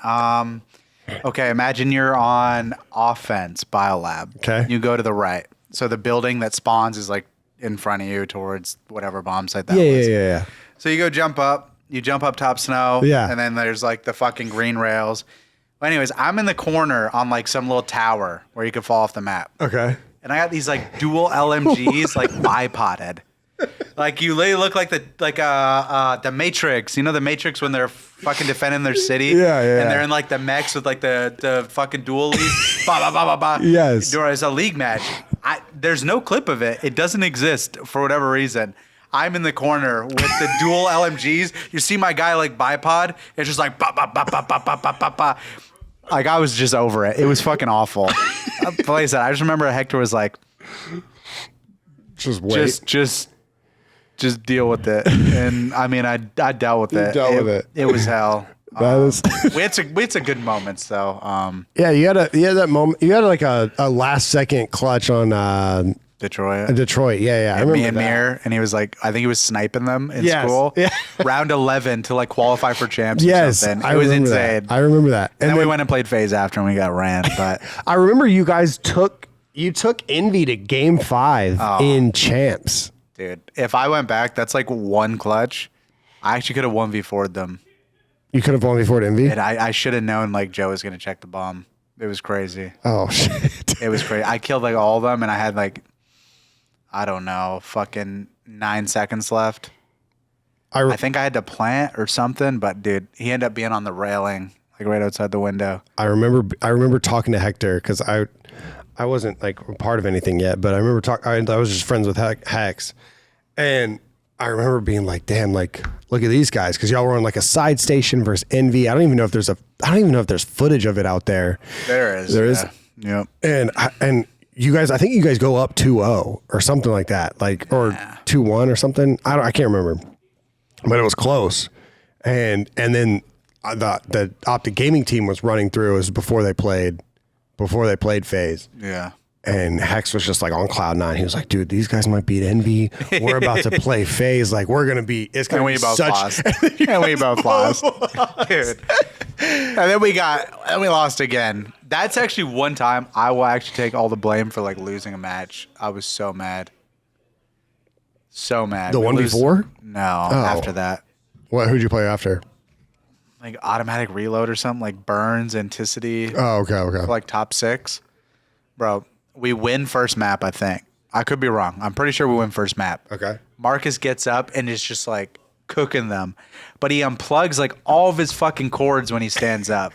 Okay, imagine you're on offense, Biolab. Okay. You go to the right. So the building that spawns is like in front of you towards whatever bomb site that was. Yeah. So you go jump up. You jump up top snow. Yeah. And then there's like the fucking green rails. Well, anyways, I'm in the corner on like some little tower where you could fall off the map. Okay. And I got these like dual LMGs like bipoded. Like you literally look like the Matrix. You know the Matrix when they're fucking defending their city? Yeah. And they're in like the mechs with like the fucking dual league. Ba, ba, ba, ba, ba. Yes. It's a league match. There's no clip of it. It doesn't exist for whatever reason. I'm in the corner with the dual LMGs. You see my guy like bipod. It's just like ba ba ba ba ba ba ba ba ba. Like I was just over it. It was fucking awful. Like I said, I just remember Hector was like, Just wait. just deal with it. And I mean, I dealt with it. dealt with it. It was hell. That is. We had some good moments though. Yeah, you had that moment. You had like a last second clutch on Detroit. Detroit. Yeah. I remember Me and that. Mir, and he was like, I think he was sniping them in Yes. school. Yeah. Round 11 to like qualify for champs or Yes, something. I It was remember insane. that. I remember that. And then we went and played phase after and we got ran. But I remember you guys took Envy to game 5 in champs. dude, if I went back, that's like one clutch. I actually could have 1v4'd them. You could have won before Envy. And I should have known like Joe was going to check the bomb. It was crazy. Oh shit! It was crazy. I killed like all of them and I had like, I don't know, fucking 9 seconds left. I think I had to plant or something, but dude, he ended up being on the railing, like right outside the window. I remember talking to Hector because I wasn't like a part of anything yet, but I remember I was just friends with Hex, and I remember being like, damn, like look at these guys, because y'all were on like a side station versus Envy. I don't even know if there's footage of it out there. There is. There is. Yep. And you guys, I think you guys go up 2-0 or something like that, like or 2-1 or something. I can't remember, but it was close. And then the OpTic gaming team was running through. It was before they played phase. Yeah. And Hex was just like on cloud 9. He was like, dude, these guys might beat Envy. We're about to play phase. Like it's gonna be both such. lost. And we both lost. Dude. And then we lost again. That's actually one time I will actually take all the blame for like losing a match. I was so mad. So mad. The We 1v4? No, after that. Who'd you play after? Like automatic reload or something, like Burns, Anticity. Oh, okay. For like top 6. Bro, we win first map, I think. I could be wrong. I'm pretty sure we win first map. Okay. Marcus gets up and is just like cooking them. But he unplugs like all of his fucking cords when he stands up.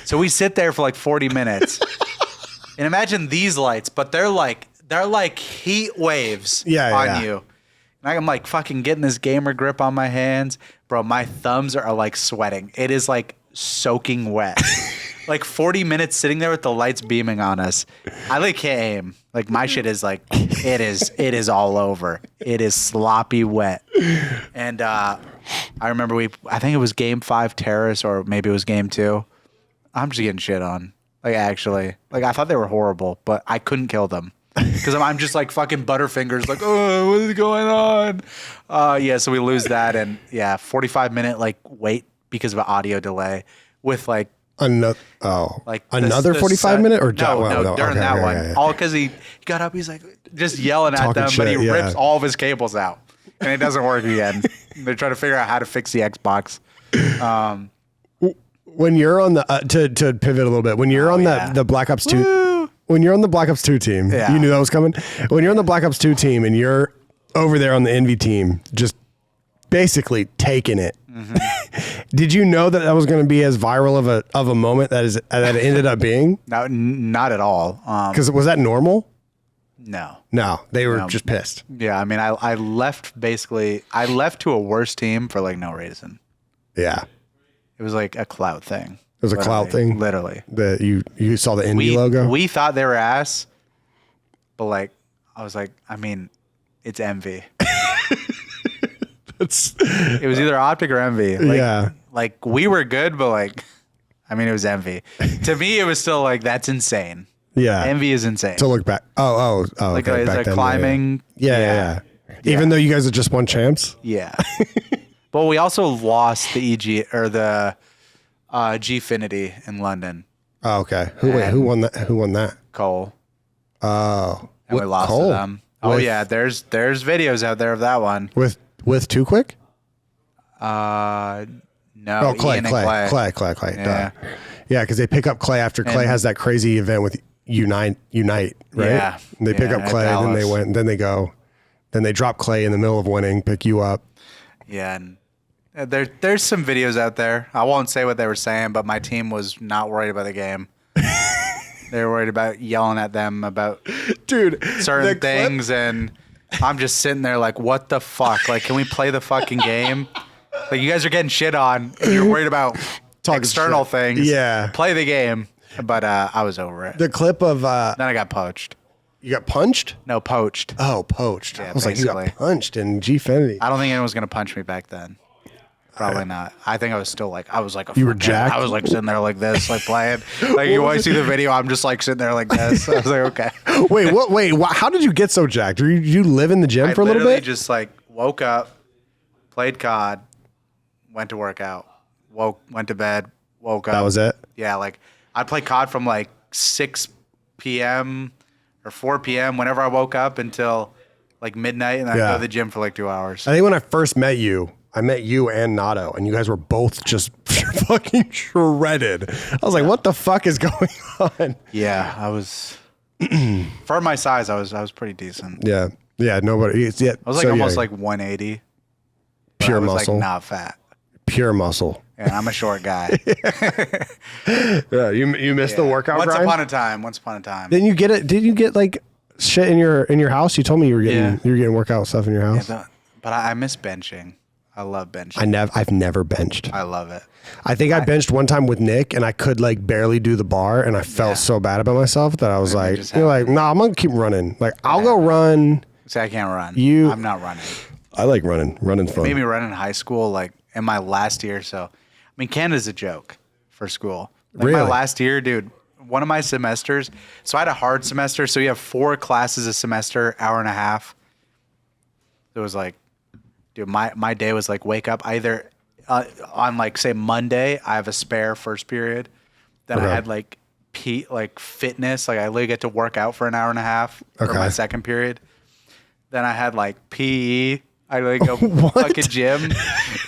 So we sit there for like 40 minutes. And imagine these lights, but they're like heat waves on you. And I'm like fucking getting this gamer grip on my hands. Bro, my thumbs are like sweating. It is like soaking wet. Like 40 minutes sitting there with the lights beaming on us. I like can't aim. Like my shit is like it is all over. It is sloppy wet. And I remember I think it was game 5 Terrace or maybe it was game 2. I'm just getting shit on. Like actually. Like I thought they were horrible, but I couldn't kill them. Because I'm just like fucking Butterfingers, like, oh, what is going on? Yeah, so we lose that, and 45-minute like wait because of an audio delay with like another 45 minute or no, during that one, yeah. all because he got up, he's like just yelling at them, but he rips all of his cables out, and it doesn't work again. They're trying to figure out how to fix the Xbox. When you're on the to pivot a little bit, when you're on the Black Ops 2. Woo! When you're on the Black Ops 2 team, you knew that was coming. When you're on the Black Ops 2 team and you're over there on the Envy team, just basically taking it. Mm-hmm. Did you know that was going to be as viral of a moment that it ended up being? No, not at all. Because was that normal? No, they were just pissed. Yeah, I mean, I left to a worse team for like no reason. Yeah, it was like a clout thing. It was a clout thing? Literally. That you saw the Indie logo? We thought they were ass, but like, I was like, I mean, it's Envy. It was either OpTic or Envy. Like, like, we were good, but like, I mean, it was Envy. To me, it was still like, that's insane. Yeah. Envy is insane. To look back. Oh, like, okay. it's a climbing. Yeah. Even though you guys had just won champs? Yeah. But we also lost the EG, or the... Gfinity in London. Oh, okay. Who won that? Who won that? Cole. Oh, and we lost to them. Oh yeah, there's videos out there of that one. With Too Quick? No. Oh, Clay. Yeah. Yeah, because they pick up Clay after Clay has that crazy event with Unite, right? Yeah. And they pick up Clay, then they went, then they go, then they drop Clay in the middle of winning, pick you up. Yeah, and there's some videos out there. I won't say what they were saying, but my team was not worried about the game. They were worried about yelling at them about certain things, and I'm just sitting there like, what the fuck? Like, can we play the fucking game? Like, you guys are getting shit on, and you're worried about external things. Yeah. Play the game. But I was over it. The clip of... then I got poached. You got punched? No, poached. Oh, poached. Yeah, I was basically like, you got punched in Gfinity. I don't think anyone was going to punch me back then. Probably not. I think I was still like, I was like, you were jacked? I was like sitting there like this, like playing. Like, you want to see the video? I'm just like sitting there like this. I was like, okay. Wait, how did you get so jacked? Did you live in the gym for a little bit? I just like woke up, played COD, went to work out, went to bed, woke up. That was it? Yeah, like I'd play COD from like 6 p.m. or 4 p.m. whenever I woke up until like midnight, and I'd go to the gym for like 2 hours. I think when I first met you, I met you and Nato, and you guys were both just fucking shredded. I was like, what the fuck is going on? Yeah, I was... for my size, I was pretty decent. Yeah. Yeah, nobody... Yeah, I was like almost like 180. Pure muscle. I was like not fat. Pure muscle. Yeah, I'm a short guy. Yeah, you missed the workout Once grind? upon a time. Didn't you get it? Did you get like shit in your house? You told me you were getting workout stuff in your house. Yeah, but I miss benching. I love benching. I've never benched. I love it. I think I benched one time with Nick, and I could like barely do the bar, and I felt so bad about myself that I was like, nah, I'm gonna keep running. Like I'll go run. See, I can't run. I'm not running. I like running. Running's fun. It made me run in high school, like in my last year. So, I mean, Canada's a joke for school. Like really? My last year, dude. One of my semesters. So I had a hard semester. So you have 4 classes a semester, hour and a half. It was like, dude, my day was like wake up either on like say Monday, I have a spare first period. Then I had like fitness. Like I literally get to work out for an hour and a half for my second period. Then I had like PE. I like go like a gym,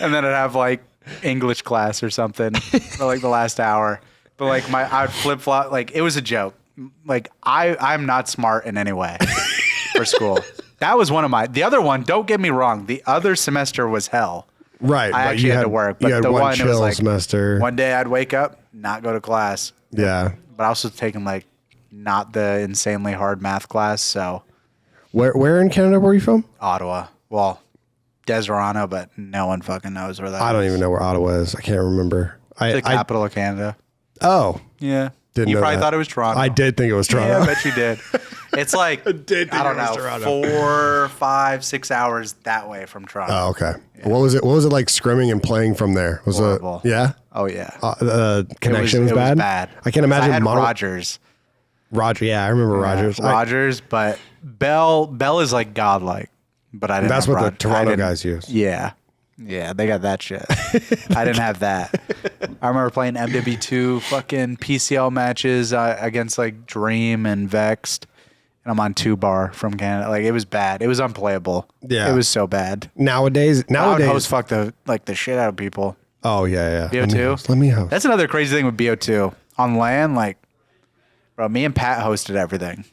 and then I'd have like English class or something for like the last hour. But like I'd flip flop. Like it was a joke. Like I'm not smart in any way for school. That was one of the other one. Don't get me wrong. The other semester was hell. Right. I actually had to work. But the one it was like semester. One day I'd wake up, not go to class. Yeah. But I also taken like not the insanely hard math class. So where in Canada were you from? Ottawa. Well, Deserano, but no one fucking knows where that is. I don't even know where Ottawa is. I can't remember. It's the capital of Canada. Oh. Yeah. Didn't you know probably that. thought it was Toronto. I did think it was Toronto. Yeah, I bet you did. It's like, I don't know, 4, 5, 6 hours that way from Toronto. Oh, okay. Yeah. What was it like scrimming and playing from there? Was horrible. It, yeah? Oh, yeah. The connection was bad? It was bad. I can't imagine. I had Rogers. Roger, yeah, I remember Rogers. Rogers, but Bell is like godlike. But I didn't. That's what the Toronto guys use. Yeah. Yeah, they got that shit. I didn't have that. I remember playing MW2 fucking PCL matches against like Dream and Vexed. And I'm on 2-bar from Canada. Like it was bad. It was unplayable. Yeah. It was so bad. Nowadays I would host fuck the shit out of people. Oh yeah. BO2. Let me host. That's another crazy thing with BO2. On LAN, like bro, me and Pat hosted everything.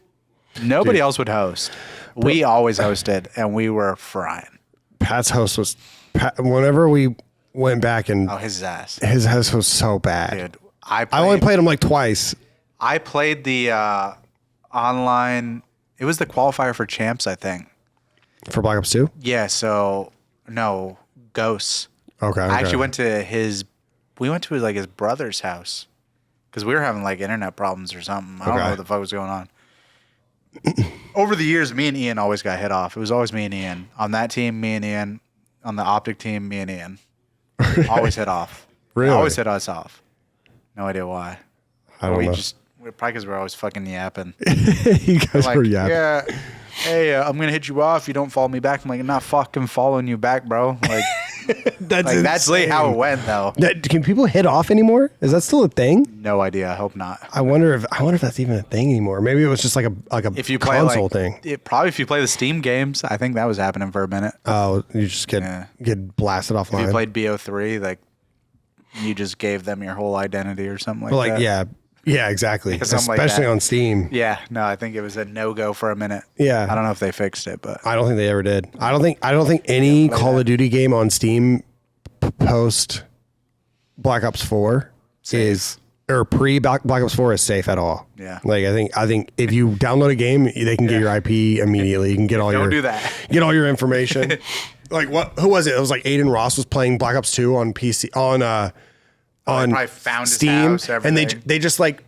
Nobody else would host. We always hosted and we were frying. Pat's host was whenever we went back and his ass. His host was so bad. Dude, I only played him like twice. I played the online. It was the qualifier for champs, I think. For Black Ops 2? Yeah. So no ghosts. Okay. I actually went to his brother's house because we were having like internet problems or something. I don't know what the fuck was going on. Over the years, me and Ian always got hit off. It was always me and Ian. On that team, me and Ian. On the OpTic team, me and Ian. Always hit off. Really? Always hit us off. No idea why. I don't know. Probably because we're always fucking yapping. You guys like, were yapping. Yeah. Hey, I'm going to hit you off. You don't follow me back. I'm like, I'm not fucking following you back, bro. Like, that's really how it went, though. Can people hit off anymore? Is that still a thing? No idea. I hope not. I wonder if that's even a thing anymore. Maybe it was just like a if you play console thing. Probably if you play the Steam games, I think that was happening for a minute. Oh, you just get blasted offline. If you played BO3, like you just gave them your whole identity or something like that. Yeah, exactly. Something Especially like on Steam. Yeah, no, I think it was a no-go for a minute. Yeah. I don't know if they fixed it, but I don't think they ever did. I don't think any Call of Duty game on Steam post Black Ops 4 is or pre Black Ops 4 is safe at all. Yeah. Like I think if you download a game, they can get your IP immediately. You can get all Don't do that. Get all your information. Like who was it? It was like Aiden Ross was playing Black Ops 2 on PC on found Steam, his house, and they just like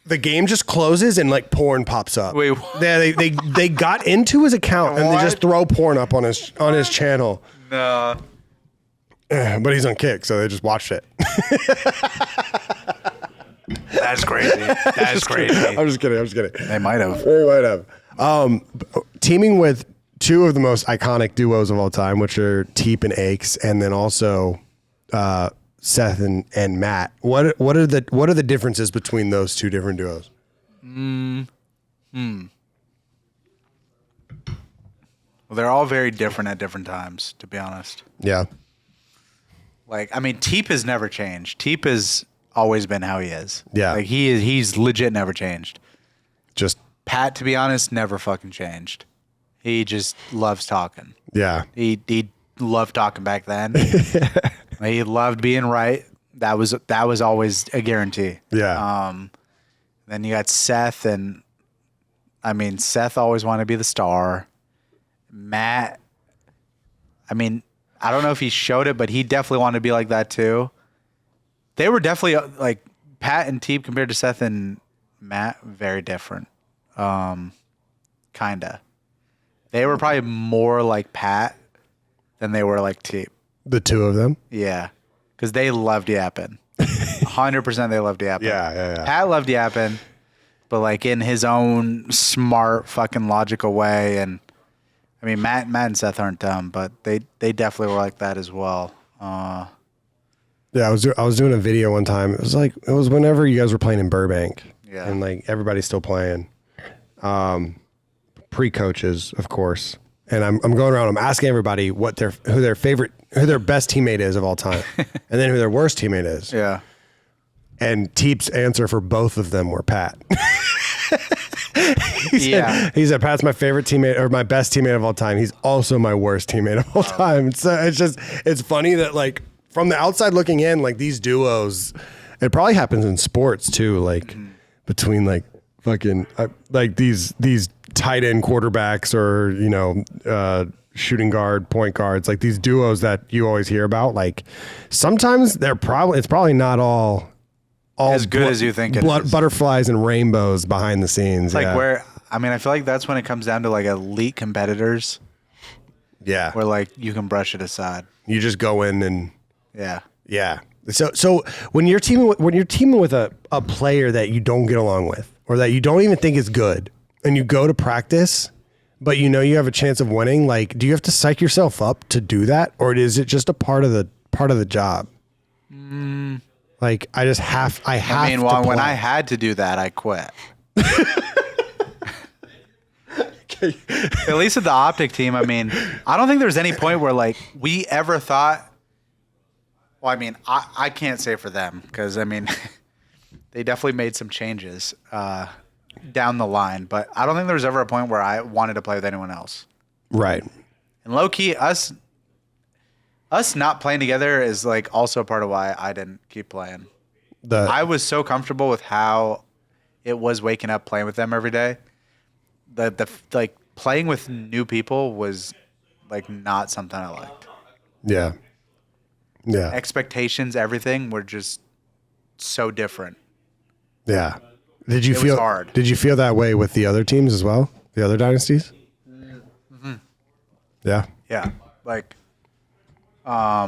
the game just closes and like porn pops up. Wait, yeah, they got into his account and they just throw porn up on his channel. No, but he's on Kick, so they just watched it. That's crazy. That's crazy. I'm just kidding. They might have. Teaming with two of the most iconic duos of all time, which are Teep and Aches, and then also Seth and Matt. What are the differences between those two different duos? Well, they're all very different at different times, to be honest. Yeah. Like, I mean, Teep has never changed. Teep has always been how he is. Yeah. Like he's legit never changed. Just Pat, to be honest, never fucking changed. He just loves talking. Yeah. He loved talking back then. He loved being right. That was always a guarantee. Yeah. Then you got Seth, and I mean, Seth always wanted to be the star. Matt, I mean, I don't know if he showed it, but he definitely wanted to be like that too. They were definitely like Pat and Teep compared to Seth and Matt, very different. Kinda. They were probably more like Pat than they were like Teep. The two of them? Yeah. Because they loved yapping. 100% they loved yapping. Yeah. Pat loved yapping, but like in his own smart, fucking logical way. And I mean, Matt and Seth aren't dumb, but they definitely were like that as well. Yeah, I was doing a video one time. It was whenever you guys were playing in Burbank. Yeah. And like everybody's still playing. Pre-coaches, of course. And I'm going around, I'm asking everybody who their best teammate is of all time. And then who their worst teammate is. Yeah. And Teep's answer for both of them were Pat. He said, Pat's my favorite teammate or my best teammate of all time. He's also my worst teammate of all time. So it's funny that like from the outside looking in, like these duos, it probably happens in sports too. Like between like fucking like these tight end quarterbacks or, you know, shooting guard, point guards, like these duos that you always hear about. Like sometimes it's probably not all as good as you think it is. Butterflies and rainbows behind the scenes. Like where, I mean, I feel like that's when it comes down to like elite competitors. Yeah. Where like you can brush it aside. You just go in and yeah. So when you're teaming with a player that you don't get along with or that you don't even think is good and you go to practice, but you know you have a chance of winning, like do you have to psych yourself up to do that? Or is it just a part of the job? Like I mean, when I had to do that, I quit. At least at the OpTic team, I mean, I don't think there's any point where like we ever thought. Well, I mean, I can't say for them because I mean, they definitely made some changes down the line, but I don't think there was ever a point where I wanted to play with anyone else. Right. And low key, us not playing together is like also part of why I didn't keep playing. I was so comfortable with how it was waking up playing with them every day. The like playing with new people was like not something I liked. Yeah. Yeah. Expectations, everything were just so different. Yeah. Did you feel that way with the other teams as well? The other dynasties? Mm-hmm. Yeah. Yeah. Like, I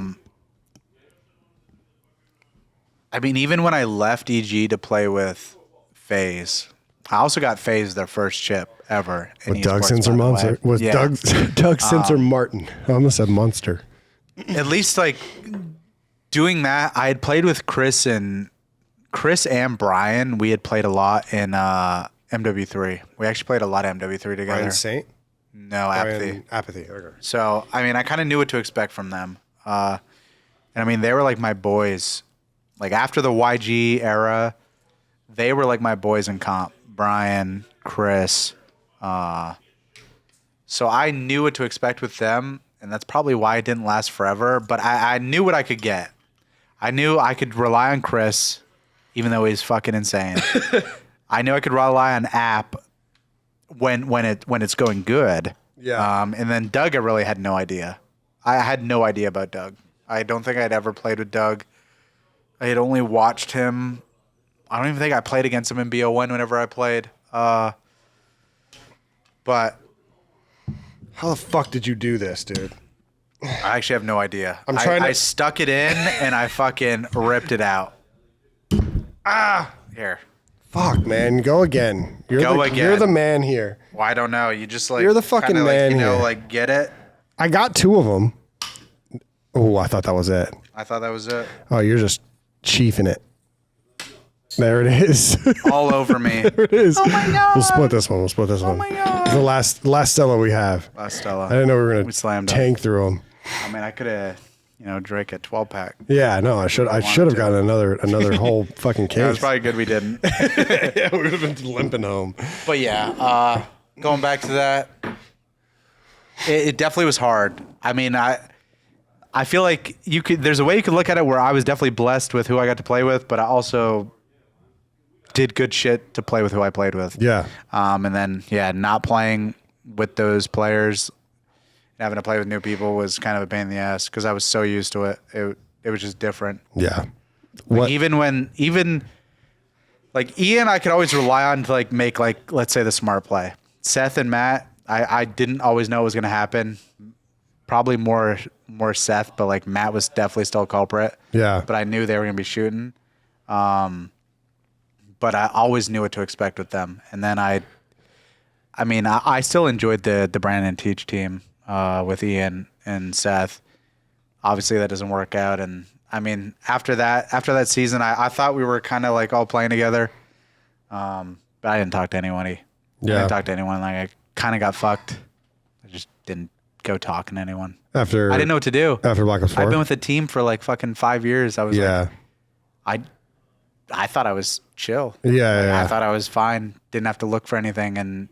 mean, even when I left EG to play with FaZe, I also got FaZe their first chip ever. With Doug Sensor Monster? Was Doug Sensor Martin? I almost said Monster. At least like doing that, I had played with Chris and Brian. We had played a lot in MW3. We actually played a lot of MW3 together. Brian Saint? No, Apathy. Apathy. Okay. So, I mean, I kind of knew what to expect from them. And I mean, they were like my boys. Like after the YG era, they were like my boys in comp. Brian, Chris. So I knew what to expect with them, and that's probably why it didn't last forever. But I knew what I could get. I knew I could rely on Chris, even though he's fucking insane. I knew I could rely on App when it's going good. Yeah. And then Doug, I really had no idea. I had no idea about Doug. I don't think I'd ever played with Doug. I had only watched him. I don't even think I played against him in BO1 whenever I played. But how the fuck did you do this, dude? I actually have no idea. I stuck it in and I fucking ripped it out. Here. Fuck, man. Go again. You're the man here. Well, I don't know. You just like you're the fucking man here. Like get it. I got two of them. Oh, I thought that was it. I thought that was it. Oh, you're just chiefing it. There it is. All over me. There it is. Oh my god. We'll split this one. Oh my god. It's the last Stella we have. Last Stella. I didn't know we were gonna tank through them. I mean, I could have, Drake a 12-pack. Yeah, no, I should have gotten another whole fucking case. Yeah, it's probably good we didn't. Yeah, we would have been limping home. But yeah, going back to that, it definitely was hard. I mean, I feel like there's a way you could look at it where I was definitely blessed with who I got to play with, but I also did good shit to play with who I played with. Yeah. And then, not playing with those players, having to play with new people was kind of a pain in the ass because I was so used to it. It was just different. Yeah. Like even like Ian, I could always rely on to like make like, let's say the smart play. Seth and Matt, I didn't always know it was going to happen. Probably more Seth, but like Matt was definitely still a culprit. Yeah. But I knew they were going to be shooting. But I always knew what to expect with them. And then I still enjoyed the Brandon Teach team with Ian and Seth. Obviously that doesn't work out. And I mean, after that season, I thought we were kind of like all playing together. But I didn't talk to anyone. I didn't talk to anyone. Like, I kind of got fucked. I just didn't go talking to anyone. I didn't know what to do. After Black Ops 4? I've been with the team for like fucking 5 years. I was like, I thought I was chill. Yeah. I thought I was fine. Didn't have to look for anything. And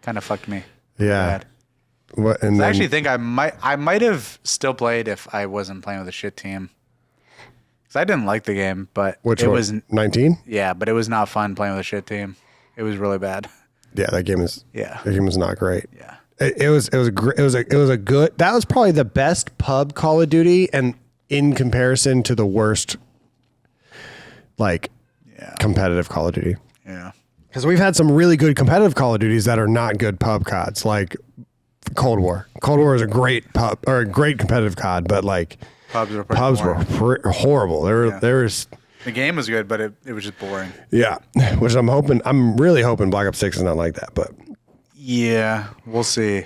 kind of fucked me. Yeah. Bad. What? And I then, actually think I might have still played if I wasn't playing with a shit team. Because I didn't like the game, but which it one? was 19? Yeah, but it was not fun playing with a shit team. It was really bad. Yeah, that game is. Yeah. That game was not great. Yeah. It was a good. That was probably the best pub Call of Duty, and in comparison to the worst, like, competitive Call of Duty. Yeah. Because we've had some really good competitive Call of Duties that are not good pub CODs, like Cold War. Cold War is a great pub or a great competitive COD, but like Pubs were horrible. There was. The game was good, but it was just boring. Yeah, which I'm really hoping Black Ops 6 is not like that, but. Yeah, we'll see.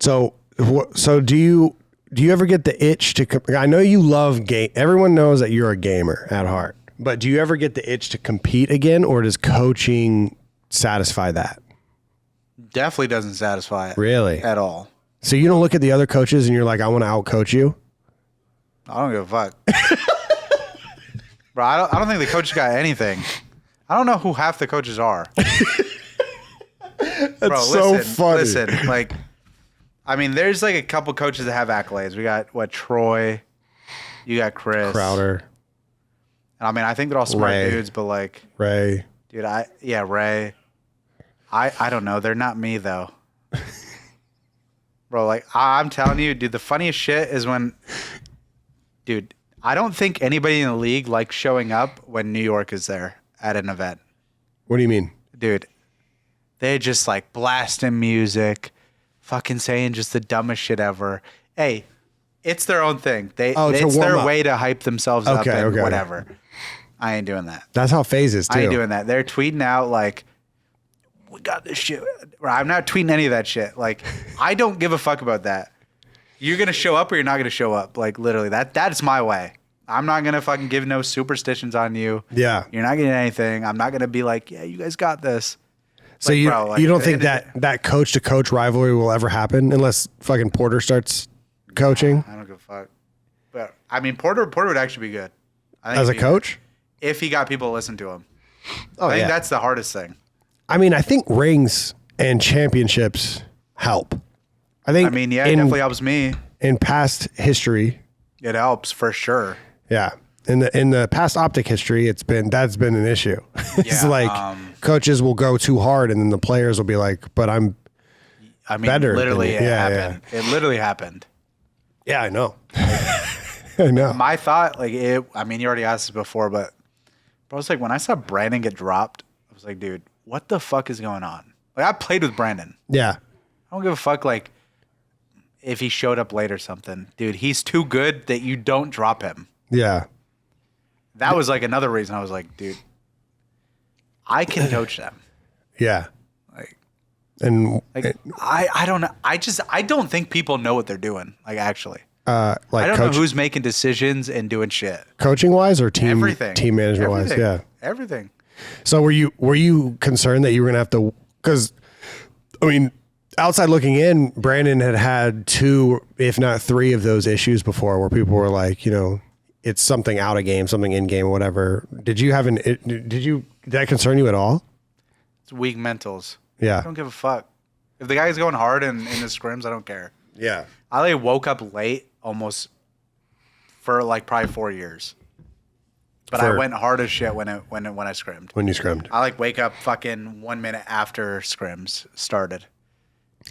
So do you ever get the itch to? I know you love game. Everyone knows that you're a gamer at heart, but do you ever get the itch to compete again, or does coaching satisfy that? Definitely doesn't satisfy it. Really? At all. So you don't look at the other coaches and you're like, I want to outcoach you? I don't give a fuck. Bro, I don't think the coach got anything. I don't know who half the coaches are. That's Bro, so funny. Listen, like, I mean, there's like a couple coaches that have accolades. We got Troy, you got Chris Crowder. I mean, I think they're all smart Ray. dudes, but like, Ray. dude, Ray. I don't know. They're not me though. Bro, like, I'm telling you, dude, the funniest shit is when, dude, I don't think anybody in the league likes showing up when New York is there at an event. What do you mean? Dude, they just like blasting music, fucking saying just the dumbest shit ever. Hey, it's their own thing. It's their way to hype themselves up and whatever. I ain't doing that. That's how FaZe is too. I ain't doing that. They're tweeting out like, we got this shit. I'm not tweeting any of that shit. Like, I don't give a fuck about that. You're going to show up or you're not going to show up. Like, literally, that's my way. I'm not going to fucking give no superstitions on you. Yeah. You're not getting anything. I'm not going to be like, yeah, you guys got this. So like, you bro, like, you don't think that coach to coach rivalry will ever happen unless fucking Porter starts coaching? I don't give a fuck. But, I mean, Porter would actually be good. I think As a coach? If he got people to listen to him. Oh, I think that's the hardest thing. I mean, I think rings and championships help. It definitely helps me. In past history, it helps for sure. Yeah, in the past OpTic history, that's been an issue. It's like coaches will go too hard, and then the players will be like, "But I'm better." Literally, it happened. Yeah. It literally happened. Yeah, I know. I know. My thought, like, you already asked this before, but I was like, when I saw Brandon get dropped, I was like, dude, what the fuck is going on? Like, I played with Brandon. Yeah. I don't give a fuck, like, if he showed up late or something. Dude, he's too good that you don't drop him. Yeah. That was, like, another reason I was like, dude, I can coach them. Yeah. Like, and I don't know. I don't think people know what they're doing, like, actually. Like I don't know who's making decisions and doing shit. Coaching wise or team management wise? Everything. Yeah. Everything. So were you concerned that you were gonna have to? Because I mean, outside looking in, Brandon had 2, if not 3, of those issues before, where people were like, it's something out of game, something in game, whatever. Did that concern you at all? It's weak mentals. Yeah. I don't give a fuck. If the guy's going hard in the scrims, I don't care. Yeah. I like woke up late almost for like probably 4 years. But I went hard as shit when I scrimmed. When you scrimmed. I like wake up fucking 1 minute after scrims started.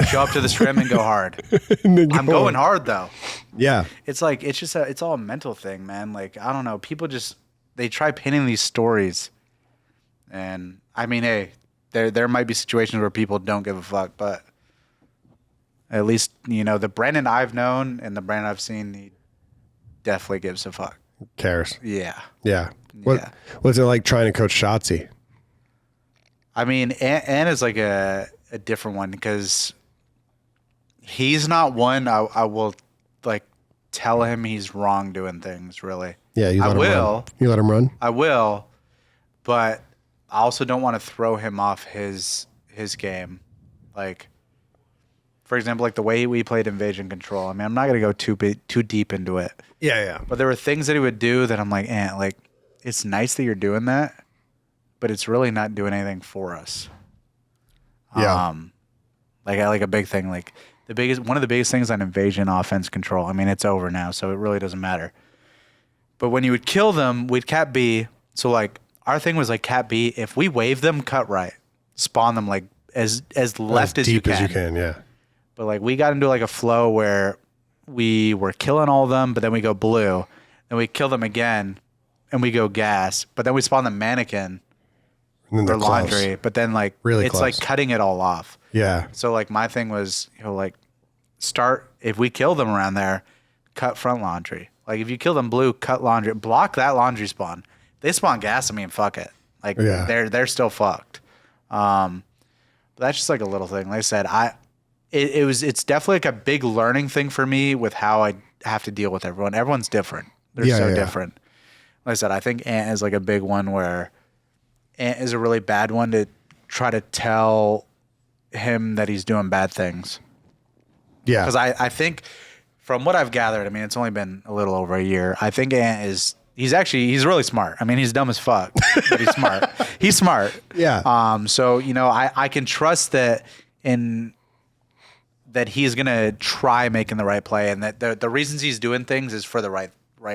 Show up to the scrim and go hard. I'm going hard though. Yeah. It's like it's all a mental thing, man. Like, I don't know. People they try pinning these stories. And I mean, hey, there might be situations where people don't give a fuck, but at least, the Brandon I've known and the Brandon I've seen, he definitely gives a fuck. Cares. Yeah. Yeah. What's it like trying to coach Shotzzy? I mean, Ann is like a different one because he's not one I will like tell him he's wrong doing things, really. Yeah, I will. You let him run? I will, but I also don't want to throw him off his game. Like, for example, like the way we played Invasion Control. I mean, I'm not going to go too deep into it. Yeah. But there were things that he would do that I'm like, like, it's nice that you're doing that, but it's really not doing anything for us. Yeah. Like a big thing, like one of the biggest things on Invasion offense control. I mean, it's over now, so it really doesn't matter. But when you would kill them, we'd cap B. So like our thing was like cap B. If we wave them, cut right, spawn them like as left as deep you as you can. Yeah. But like we got into like a flow where we were killing all of them, but then we go blue, then we kill them again, and we go gas. But then we spawn the mannequin And then or they're laundry. close. But then like Really it's close. like cutting it all off. Yeah. So like my thing was, like start if we kill them around there, cut front laundry. Like if you kill them blue, cut laundry, block that laundry spawn. They spawn gas. I mean, fuck it. Like they're still fucked. But that's just like a little thing. Like I said, it's definitely like a big learning thing for me with how I have to deal with everyone. Everyone's different. They're so different. Like I said, I think Ant is like a big one where Ant is a really bad one to try to tell him that he's doing bad things. Yeah. Because I think from what I've gathered, I mean, it's only been a little over a year. I think Ant he's really smart. I mean, he's dumb as fuck, but he's smart. He's smart. Yeah. So, I can trust that that he's going to try making the right play and that the reasons he's doing things is for the right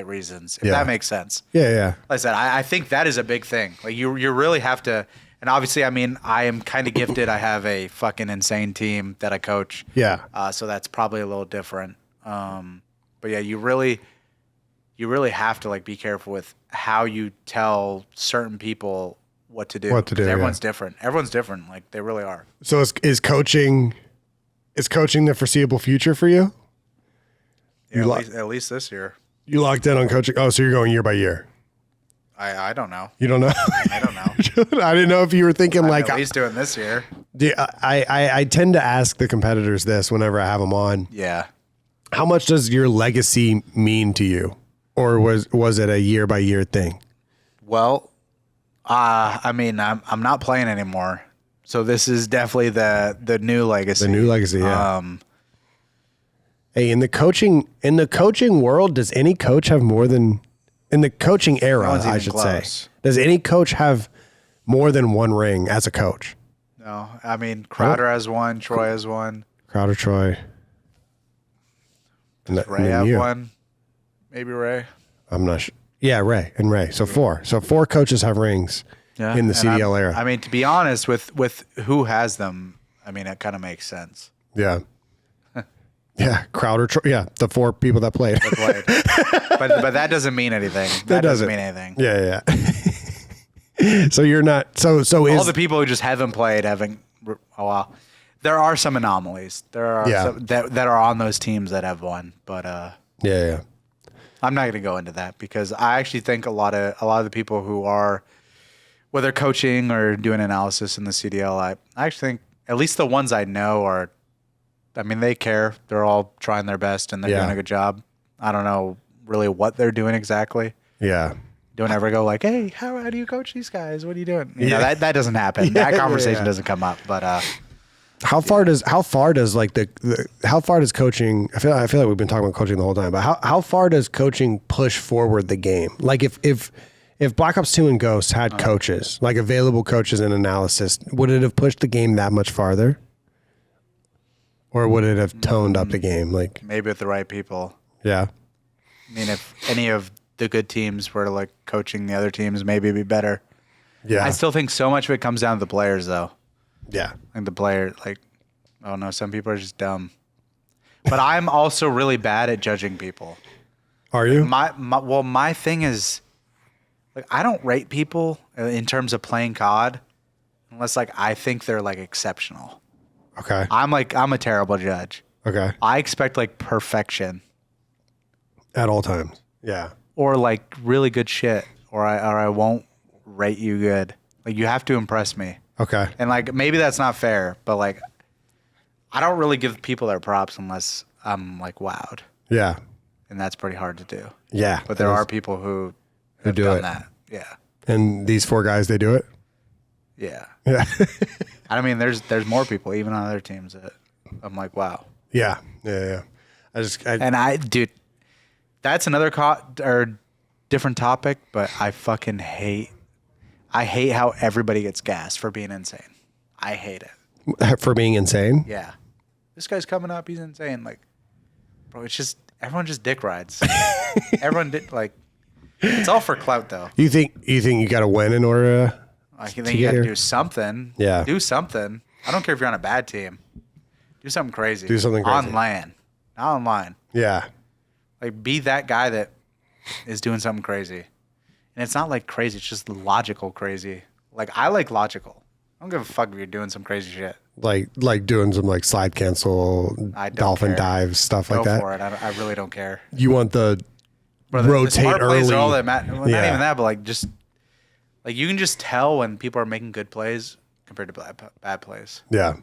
reasons, if that makes sense. Yeah. Like I said, I think that is a big thing. Like you really have to, and obviously, I mean, I am kind of gifted. I have a fucking insane team that I coach. Yeah. So that's probably a little different. But yeah, you really have to like be careful with how you tell certain people what to do. What to do, 'Cause everyone's different. Everyone's different. Like they really are. So is coaching the foreseeable future for you? Yeah, at least this year. You locked in on coaching. Oh, so you're going year by year. I don't know. You don't know? I don't know. I didn't know if you were thinking I'm like at least doing this year. I tend to ask the competitors this whenever I have them on. Yeah. How much does your legacy mean to you? Or was it a year by year thing? Well, I mean, I'm not playing anymore, so this is definitely the new legacy. The new legacy, yeah. Hey, in the coaching world, does any coach have more than in the coaching era? one's I even should close. say. Does any coach have more than one ring as a coach? No, I mean Crowder has one, Troy has one, Crowder, Troy, and Ray have one, maybe Ray. I'm not sure. Yeah, Ray and Ray. So four. So four coaches have rings in the CDL era. I mean, to be honest, with who has them, I mean, it kind of makes sense. Yeah. Yeah, Crowder. Yeah, the four people that played. but that doesn't mean anything. That doesn't mean anything. Yeah. So you're not. So All is the people who just haven't played haven't. Oh well, there are some anomalies. There are some that are on those teams that have won, but yeah. I'm not going to go into that because I actually think a lot of the people who are, whether coaching or doing analysis in the CDL, I actually think at least the ones I know are, I mean, they care. They're all trying their best and they're doing a good job. I don't know really what they're doing exactly. Yeah. Don't ever go like, hey, how do you coach these guys? What are you doing? You know, that doesn't happen. That conversation doesn't come up. But how far does like how far does coaching? I feel like we've been talking about coaching the whole time. But how far does coaching push forward the game? Like if Black Ops 2 and Ghosts had coaches, like available coaches and analysis, would it have pushed the game that much farther? Or would it have toned up the game? Like maybe with the right people. Yeah. I mean, if any of the good teams were like coaching the other teams, maybe it'd be better. Yeah. I still think so much of it comes down to the players, though. Yeah. Like the player, like, oh no, some people are just dumb. But I'm also really bad at judging people. Are you? My thing is, like, I don't rate people in terms of playing COD unless like I think they're like exceptional. Okay. I'm a terrible judge. Okay. I expect like perfection. At all times. Yeah. Or like really good shit, or I won't rate you good. Like you have to impress me. Okay. And like maybe that's not fair, but like I don't really give people their props unless I'm like wowed, Yeah. and that's pretty hard to do. Yeah. But there are people who have do done it. that. Yeah. And these four guys, they do it? Yeah. Yeah. I mean, there's more people even on other teams that I'm like, wow. Yeah. Yeah. Dude, that's another or different topic, but I fucking hate how everybody gets gassed for being insane. I hate it. For being insane. Yeah. This guy's coming up, he's insane. Like, bro, it's just everyone just dick rides. Everyone did like it's all for clout though. You think you got to win in order to I think you got to do something. Yeah. Do something. I don't care if you're on a bad team. Do something crazy. Do something crazy. On land. Not online. Yeah. Like, be that guy that is doing something crazy. And it's not like crazy. It's just logical crazy. Like, I like logical. I don't give a fuck if you're doing some crazy shit. Like doing some like slide cancel, dolphin dives, stuff like that. Go for it. I really don't care. You want the Bro, rotate the smart early. plays are all that matter. Well, Yeah. Not even that, but like just like you can just tell when people are making good plays compared to bad plays. Yeah.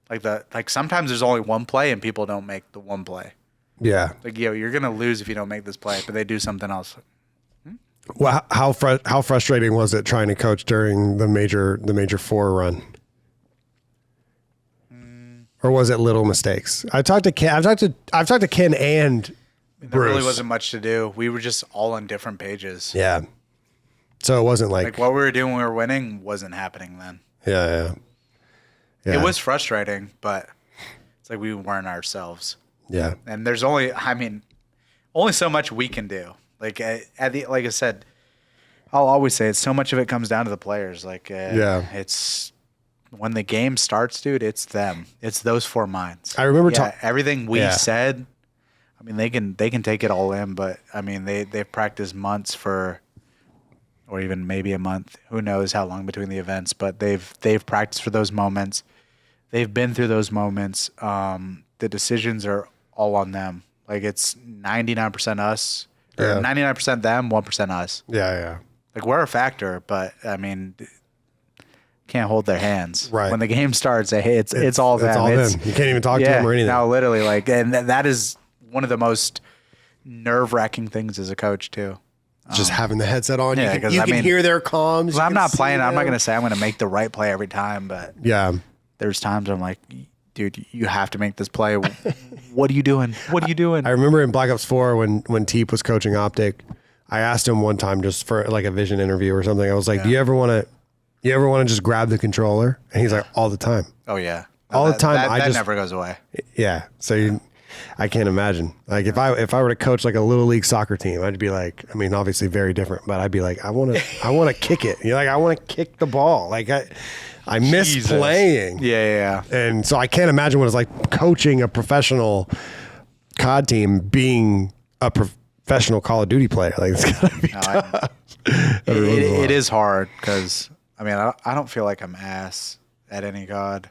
Like sometimes there's only one play and people don't make the one play. Yeah. Like, yo, you're gonna lose if you don't make this play, but they do something else. Well, how frustrating was it trying to coach during the major four run? Or was it little mistakes? I've talked to Ken and There Bruce. really wasn't much to do. We were just all on different pages. Yeah. So it wasn't Like what we were doing when we were winning wasn't happening then. Yeah. It was frustrating, but it's like we weren't ourselves. Yeah. And there's only so much we can do. Like like I said, I'll always say it. So much of it comes down to the players. Like it's when the game starts, dude. It's them. It's those four minds. I remember everything we said. I mean, they can take it all in, but I mean, they've practiced months or even maybe a month. Who knows how long between the events? But they've practiced for those moments. They've been through those moments. The decisions are all on them. Like it's 99% us, or 99% them, 1% us. Yeah. Like we're a factor, but I mean, can't hold their hands. Right. When the game starts, it's all them. It's all them. You can't even talk to them or anything. No, literally. Like, and that is one of the most nerve-wracking things as a coach too. Just having the headset on, Yeah, you can hear their comms. Well, I'm not playing. I'm not going to say I'm going to make the right play every time, but there's times I'm like, dude, you have to make this play. What are you doing? What are you doing? I remember in Black Ops 4 when Teep was coaching OpTic, I asked him one time just for like a vision interview or something. I was like, do you ever want to just grab the controller? And he's like, all the time. Oh yeah. All the time. That never goes away. Yeah. So I can't imagine. Like if I were to coach like a little league soccer team, I'd be like, I mean, obviously very different, but I'd be like, I want to kick it. You're like, I want to kick the ball. Like I miss playing. Yeah. And so I can't imagine what it's like coaching a professional COD team being a professional Call of Duty player. Like it's gotta be tough. It is hard because I mean I don't feel like I'm ass at any COD,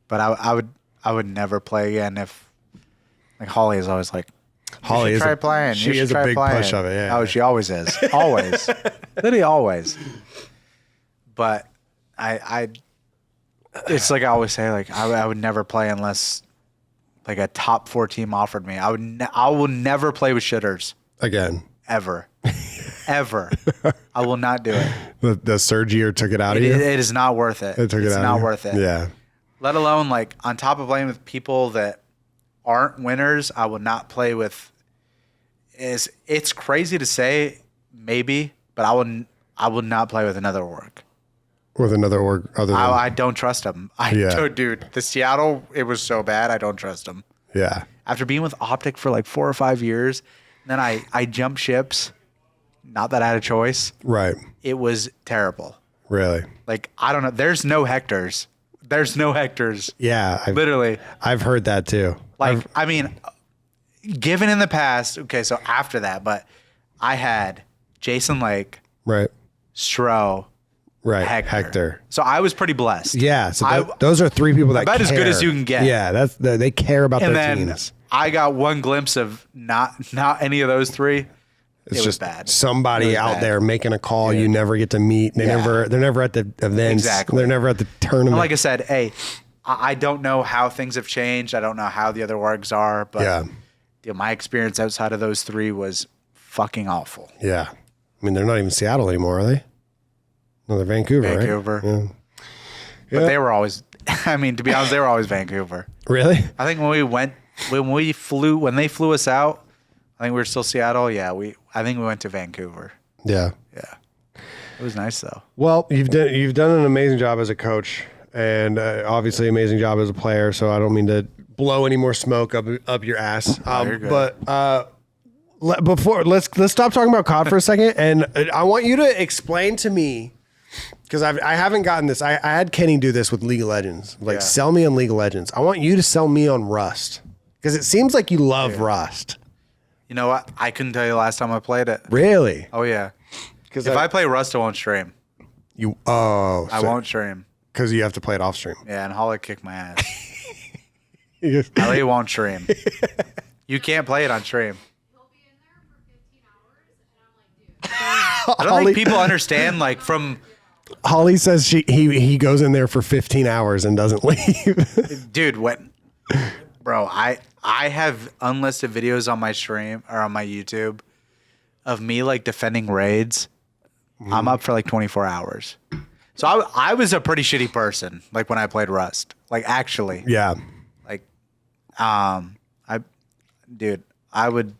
but I would never play again if like Holly is always like Holly is try playing. She is a big push of it. Yeah. Oh, she always is. Always. Literally always. But I it's like I always say, like I would never play unless like a top 4 team offered me. I will never play with shitters Again. ever. Ever. I will not do it. The surge year took it out of you? It is not worth it. It took it out It's of not you? worth it. Yeah. Let alone like on top of playing with people that aren't winners, I will not play with. It's crazy to say maybe, but I will not play with another org. With another org other than I don't trust them. Dude, the Seattle, it was so bad. I don't trust them. Yeah. After being with OpTic for like 4 or 5 years, then I jumped ships. Not that I had a choice. Right. It was terrible. Really? Like, I don't know. There's no Hectors. Yeah. Literally. I've heard that too. Like, I mean, given in the past, okay, so after that, but I had Jason Lake, Right. Stro, Right. Hector. So I was pretty blessed. Yeah. So those are 3 people that about care. as good as you can get. Yeah. They care about And their then teams. I got one glimpse of not any of those 3. It's was just bad. somebody It was out bad. there making a call you never get to meet. They're never at the events. Exactly. They're never at the tournament. And like I said, hey, I don't know how things have changed. I don't know how the other orgs are, but my experience outside of those 3 was fucking awful. Yeah. I mean, they're not even Seattle anymore, are they? No, they're Vancouver, Vancouver. right? Yeah. But they were always, I mean, to be honest, they were always Vancouver. Really? I think when they flew us out, I think we were still Seattle. Yeah, I think we went to Vancouver. Yeah. Yeah. It was nice though. Well, you've done an amazing job as a coach, and obviously amazing job as a player. So I don't mean to blow any more smoke up your ass. You're good. But let's stop talking about COD for a second, and I want you to explain to me, because I haven't gotten this. I had Kenny do this with League of Legends. Like, sell me on League of Legends. I want you to sell me on Rust, because it seems like you love Rust. You know what? I couldn't tell you the last time I played it. Really? Oh yeah. Because if I play Rust, I won't stream. I won't stream. Because you have to play it off stream. Yeah, and Holly kicked my ass. Holly won't stream. You can't play it on stream. He'll be in there for 15 hours, and I'm like, dude. I don't think people understand, like, from... Holly says he goes in there for 15 hours and doesn't leave. Dude, bro, I have unlisted videos on my stream or on my YouTube of me like defending raids. I'm up for like 24 hours. So I was a pretty shitty person, like when I played Rust. Like, actually. Yeah. Like, I would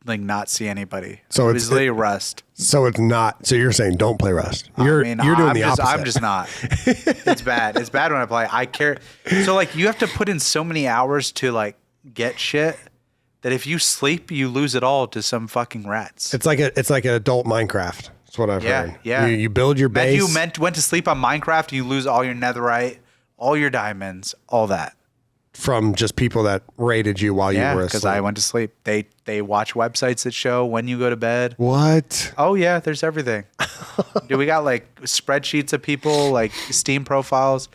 like not see anybody. So it was literally Rust. So it's not. So you're saying don't play Rust. You're doing the opposite. I'm just not. It's bad. It's bad when I play. I care. So like you have to put in so many hours to like get shit that if you sleep, you lose it all to some fucking rats. It's like an adult Minecraft. That's what I've heard. Yeah. You build your base. You went to sleep on Minecraft, you lose all your netherite, all your diamonds, all that. From just people that raided you while you were asleep. Because I went to sleep. They watch websites that show when you go to bed. What? Oh yeah, there's everything. Dude, we got like spreadsheets of people, like Steam profiles.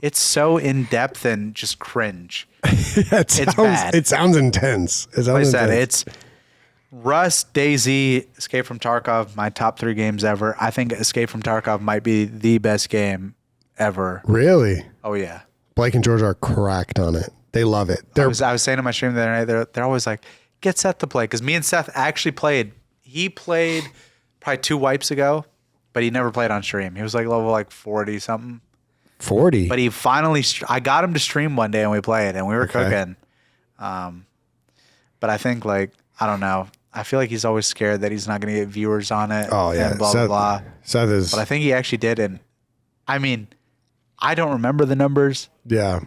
It's so in depth and just cringe. It's bad. It sounds intense. Like I said, it's Rust, DayZ, Escape from Tarkov, my top 3 games ever. I think Escape from Tarkov might be the best game ever. Really? Oh yeah. Blake and George are cracked on it. They love it. I was saying to my stream the other night, they're always like, get Seth to play. Because me and Seth actually played. He played probably 2 wipes ago, but he never played on stream. He was like level like 40 something. 40? But he finally, I got him to stream one day and we played and we were cooking. But I think like, I don't know. I feel like he's always scared that he's not going to get viewers on it. Oh yeah. And blah, blah, blah. Seth is. But I think he actually did. And I mean, I don't remember the numbers. Yeah.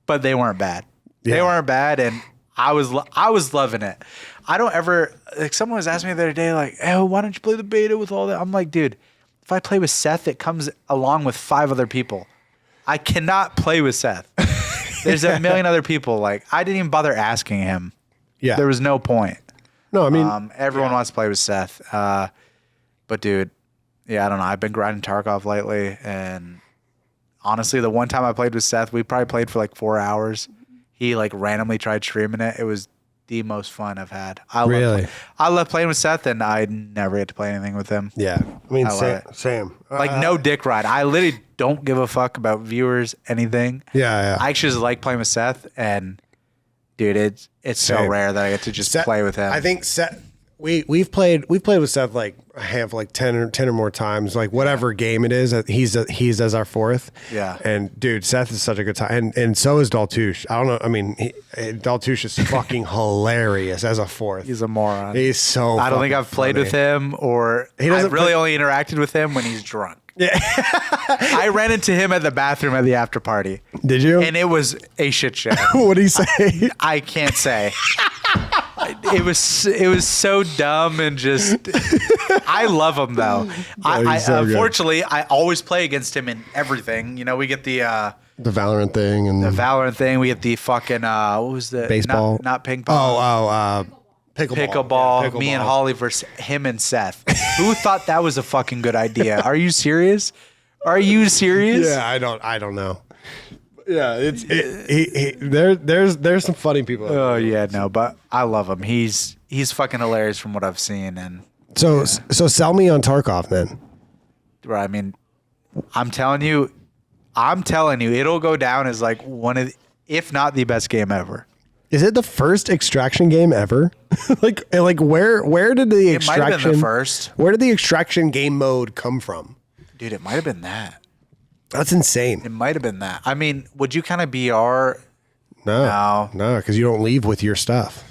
But they weren't bad. Yeah. They weren't bad, and I was loving it. I don't ever like. Someone was asking me the other day, like, "Oh, why don't you play the beta with all that?" I'm like, dude, if I play with Seth, it comes along with 5 other people. I cannot play with Seth. There's a million other people. Like, I didn't even bother asking him. Yeah. There was no point. No, I mean, everyone wants to play with Seth. But dude, yeah, I don't know. I've been grinding Tarkov lately, and honestly, the one time I played with Seth, we probably played for like 4 hours. He like randomly tried streaming it. It was the most fun I've had. I love playing with Seth, and I never get to play anything with him. Yeah. I mean, same. Like no dick ride. I literally don't give a fuck about viewers, anything. Yeah. I actually just like playing with Seth, and dude, it's so rare that I get to just play with him. I think Seth. We've played with Seth like a handful, like 10 or more times, like whatever game it is. He's as our 4th. Yeah. And dude, Seth is such a good time, and so is Daltouche. I don't know. I mean, Daltouche is fucking hilarious as a 4th. He's a moron. He's so. I don't think I've played with him, or I've really only interacted with him when he's drunk. Yeah. I ran into him at the bathroom at the after party. Did you? And it was a shit show. What did he say? I can't say. It was so dumb and just. I love him though. Unfortunately, I always play against him in everything. You know, we get the Valorant thing and the Valorant thing. We get the fucking what was the baseball? Not ping pong. Pickleball. Me and Holly versus him and Seth. Who thought that was a fucking good idea? Are you serious? Yeah, I don't know. Yeah, there's some funny people. Oh yeah, no, but I love him. He's fucking hilarious from what I've seen, and so sell me on Tarkov then. I mean, I'm telling you, it'll go down as like one of, if not the best game ever. Is it the first extraction game ever? like where did the extraction? It might have been the first. Where did the extraction game mode come from? Dude, it might have been that. That's insane. It might have been that. I mean, would you kind of BR? No, No. because you don't leave with your stuff.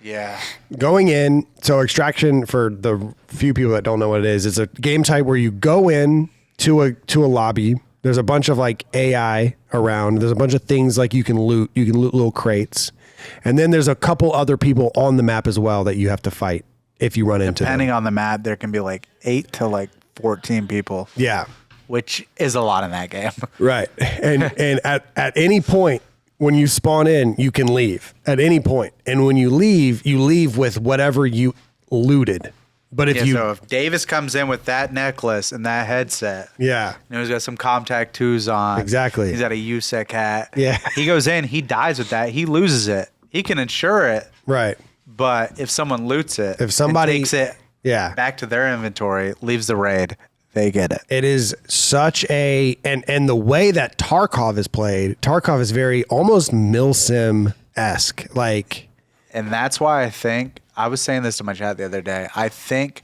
Yeah. Going in, so extraction, for the few people that don't know what it is, it's a game type where you go in to a lobby. There's a bunch of like AI around. There's a bunch of things like you can loot. You can loot little crates. And then there's a couple other people on the map as well that you have to fight if you run into them. Depending on the map, there can be like 8 to like 14 people, Yeah. which is a lot in that game. Right. And at any point when you spawn in, you can leave at any point. And when you leave with whatever you looted. But if So if Davis comes in with that necklace and that headset, yeah. and he's got some ComTac 2s on. Exactly. He's got a USEC hat. Yeah. He goes in, he dies with that. He loses it. He can insure it, Right. but if someone loots it, If somebody- and takes it Yeah. back to their inventory, leaves the raid, they get it. It is such a and the way that Tarkov is played, Tarkov is very almost Milsim-esque. Like, And that's why I think, I was saying this to my chat the other day, I think,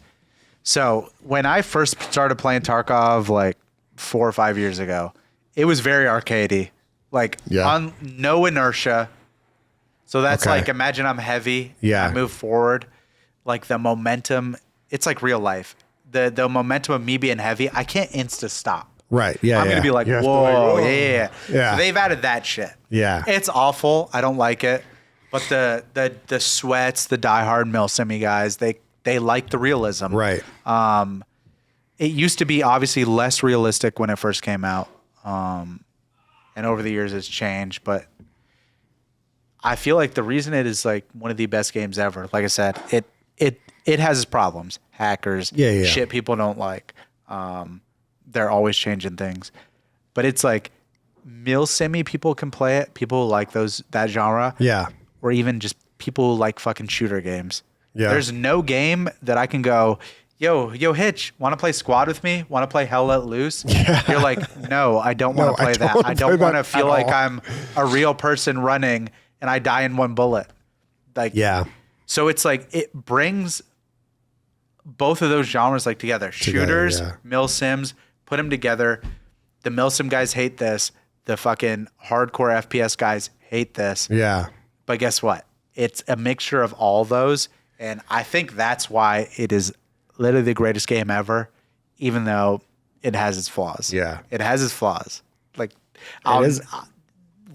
so when I first started playing Tarkov like 4 or 5 years ago, it was very arcadey, like Yeah. on no inertia. So that's Okay. like, imagine I'm heavy, Yeah. I move forward, like the momentum, it's like real life. The momentum of me being heavy, I can't insta stop. right. Yeah. I'm yeah. gonna be like, You have to whoa, like, yeah. Yeah. So they've added that shit. Yeah. It's awful. I don't like it. But the sweats, the diehard Milsimi guys, they like the realism. Right. It used to be obviously less realistic when it first came out, and over the years it's changed. But I feel like the reason it is like one of the best games ever, like I said, it has its problems, hackers, Yeah. shit people don't like. They're always changing things, but it's like Milsimi people can play it. People who like that genre, Yeah. or even just people who like fucking shooter games. Yeah. There's no game that I can go, yo, Hitch, want to play squad with me? Want to play Hell Let Loose? Yeah. You're like, no, I don't want to play that. I don't want to feel like I'm a real person running and I die in one bullet. Like, Yeah. so it's like, it brings both of those genres like together. Shooters, yeah. Milsims, put them together. The Milsim guys hate this. The fucking hardcore FPS guys hate this. Yeah. But guess what? It's a mixture of all those. And I think that's why it is literally the greatest game ever, even though it has its flaws. Yeah. It has its flaws. Like,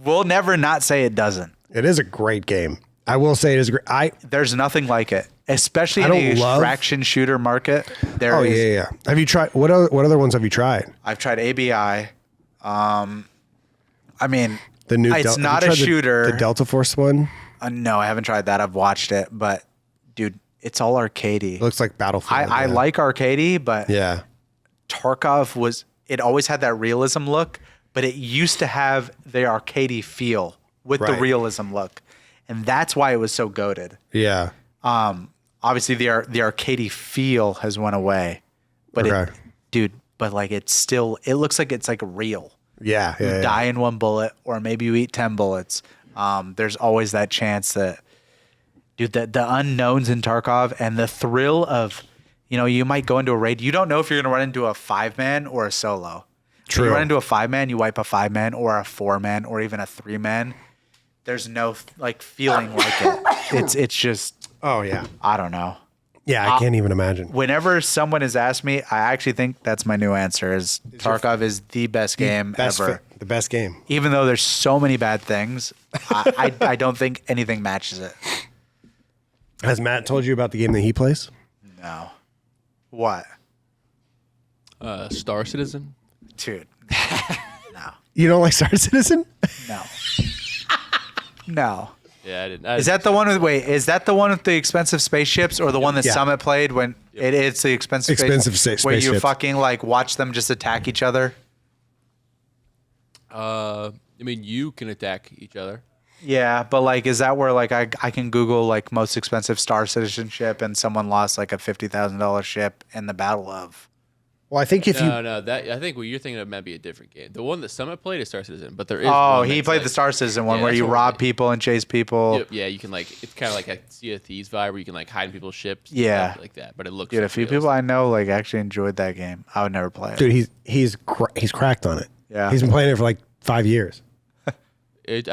we'll never not say it doesn't. It is a great game. I will say it is great. There's nothing like it, especially I in the don't love- extraction shooter market. There Oh is. yeah. Have you tried what other ones have you tried? I've tried ABI. I mean, The new it's have you not a tried shooter. The Delta Force one No, I haven't tried that. I've watched it, but dude, it's all arcadey. looks like Battlefield. I like arcadey, but Yeah. Tarkov it always had that realism look, but it used to have the arcadey feel with the Right. realism look. And that's why it was so goated. Yeah. Obviously the arcadey feel has went away. But Okay. but like it looks like it's like real. Yeah. You Yeah. die in one bullet, or maybe you eat 10 bullets. There's always that chance that, dude, the unknowns in Tarkov and the thrill of, you might go into a raid. You don't know if you're going to run into a 5-man or a solo. True. If you run into a 5-man, you wipe a 5-man or a 4-man or even a 3-man. There's no like feeling like it. It's just, Oh yeah. I don't know. Yeah, I can't even imagine. Whenever someone has asked me, I actually think that's my new answer is Tarkov is the best game ever. The best game. Even though there's so many bad things, I don't think anything matches it. Has Matt told you about the game that he plays? No. What? Star Citizen. Dude. No. You don't like Star Citizen? No. No. Yeah, I didn't. Is that the one is that the one with the expensive spaceships or the one that Yeah. Summit played when it's the expensive where you spaceships. fucking like watch them just attack each other? I mean, you can attack each other. Yeah, but like, is that where like I can Google like most expensive Star Citizen ship and someone lost like a $50,000 ship in the Battle of Well, I think if you No, that I think what you're thinking of might be a different game. The one that Summit played is Star Citizen, but there is. Oh, one he that's played like- the Star Citizen one Yeah, where that's you what we're rob doing. people and chase people. Yep, yeah, you can like it's kind of like a Sea of Thieves vibe where you can like hide in people's ships. and Yeah. stuff like that. But it looks. Dude, a like few realistic. people I know like actually enjoyed that game. I would never play it. dude, he's cracked on it. Yeah. He's been playing it for like 5 years. I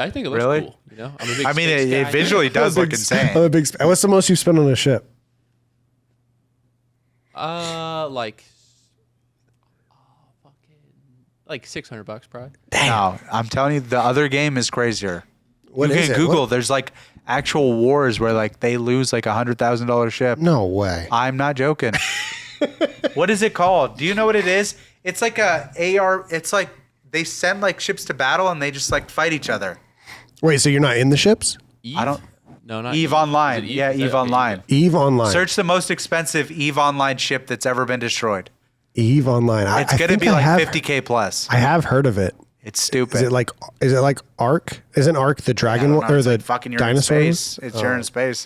think it looks Really? cool. You know, I'm a big I mean, space it guy. visually does look insane. I'm a big. What's the most you've spent on a ship? Like $600 probably. No, I'm telling you, the other game is crazier. What you is can it? Google. What- There's like actual wars where like they lose like $100,000 ship. No way. I'm not joking. What is it called? Do you know what it is? It's like a AR. It's like they send like ships to battle and they just like fight each other. Wait, so you're not in the ships? Eve? I don't- No, not Eve Online. Is it Yeah, Is that- Eve okay, Online. Eve Online. Search the most expensive Eve Online ship that's ever been destroyed. Eve Online. It's I gonna think be I like have- 50K plus. I have heard of it. It's stupid. Is it like Ark? Isn't Ark the I dragon don't one know. or It's the like fucking you're dinosaur? in space. It's you're in space.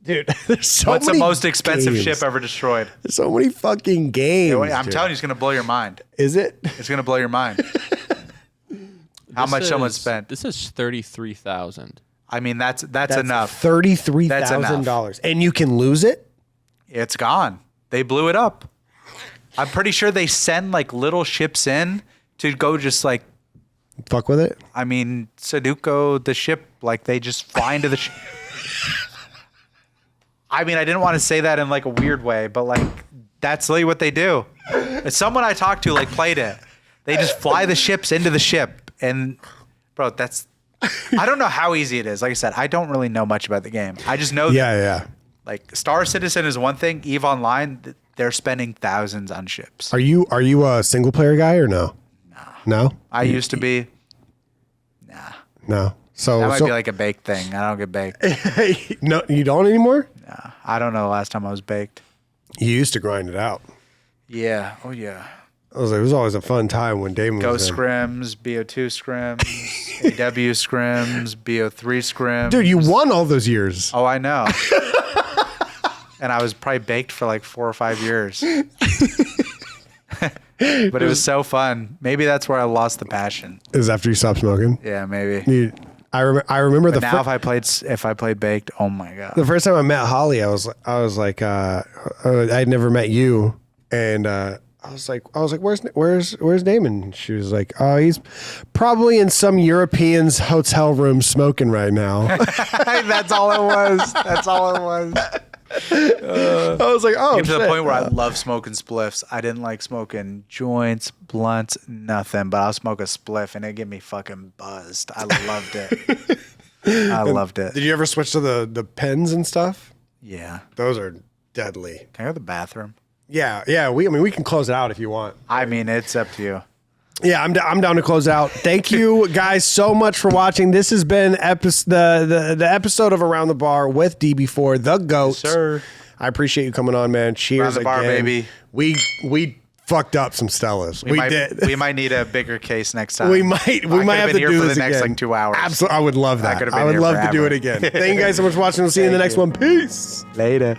Dude, there's so What's the many most expensive games. ship ever destroyed? There's so many fucking games. I'm dude. telling you, it's gonna blow your mind. Is it? It's gonna blow your mind. How This much someone is- spent? This is 33,000. I mean, that's enough. $33,000, and you can lose it. It's gone. They blew it up. I'm pretty sure they send like little ships in to go just like, Fuck with it. I mean, Sudoku the ship, like they just fly into the ship. I mean, I didn't want to say that in like a weird way, but like that's literally what they do. It's someone I talked to like played it. They just fly the ships into the ship, and bro, that's. I don't know how easy it is. Like I said, I don't really know much about the game. I just know Yeah. like Star Citizen is one thing. Eve Online, they're spending thousands on ships. Are you a single player guy or no? No. I used to be. No. So That might be like a baked thing. I don't get baked. no, you don't anymore. I don't know the last time I was baked. You used to grind it out. Yeah. Oh yeah. It was always a fun time when Damon Go was there. scrims, BO2 scrims, AW scrims, BO3 scrims. Dude, you won all those years. Oh, I know. And I was probably baked for like 4 or 5 years. But it was so fun. Maybe that's where I lost the passion. It was after you stopped smoking. Yeah, maybe. I remember But now if I played baked, oh my god. the first time I met Holly, I was like, I'd never met you, and I was like, where's Damon? She was like, oh, he's probably in some European's hotel room smoking right now. That's all it was. That's all it was. I was like, oh, Get to the shit. point where I love smoking spliffs. I didn't like smoking joints, blunts, nothing. But I'll smoke a spliff and it get me fucking buzzed. I loved it. I loved it. Did you ever switch to the pens and stuff? Yeah. Those are deadly. Can I go to the bathroom? Yeah. We can close it out if you want. I mean, it's up to you. Yeah, I'm down to close out. Thank you guys so much for watching. This has been the episode of Around the Bar with DB4, the GOAT. Sir. I appreciate you coming on, man. Cheers Around the bar, again. baby. We fucked up some Stellas. We did. We might need a bigger case next time. We might have been to here do for this the next again. like 2 hours. Absolutely, I would love that. could've been I would here love to do forever. it again. Thank you guys so much for watching. We'll see you in the next one. Peace. Later.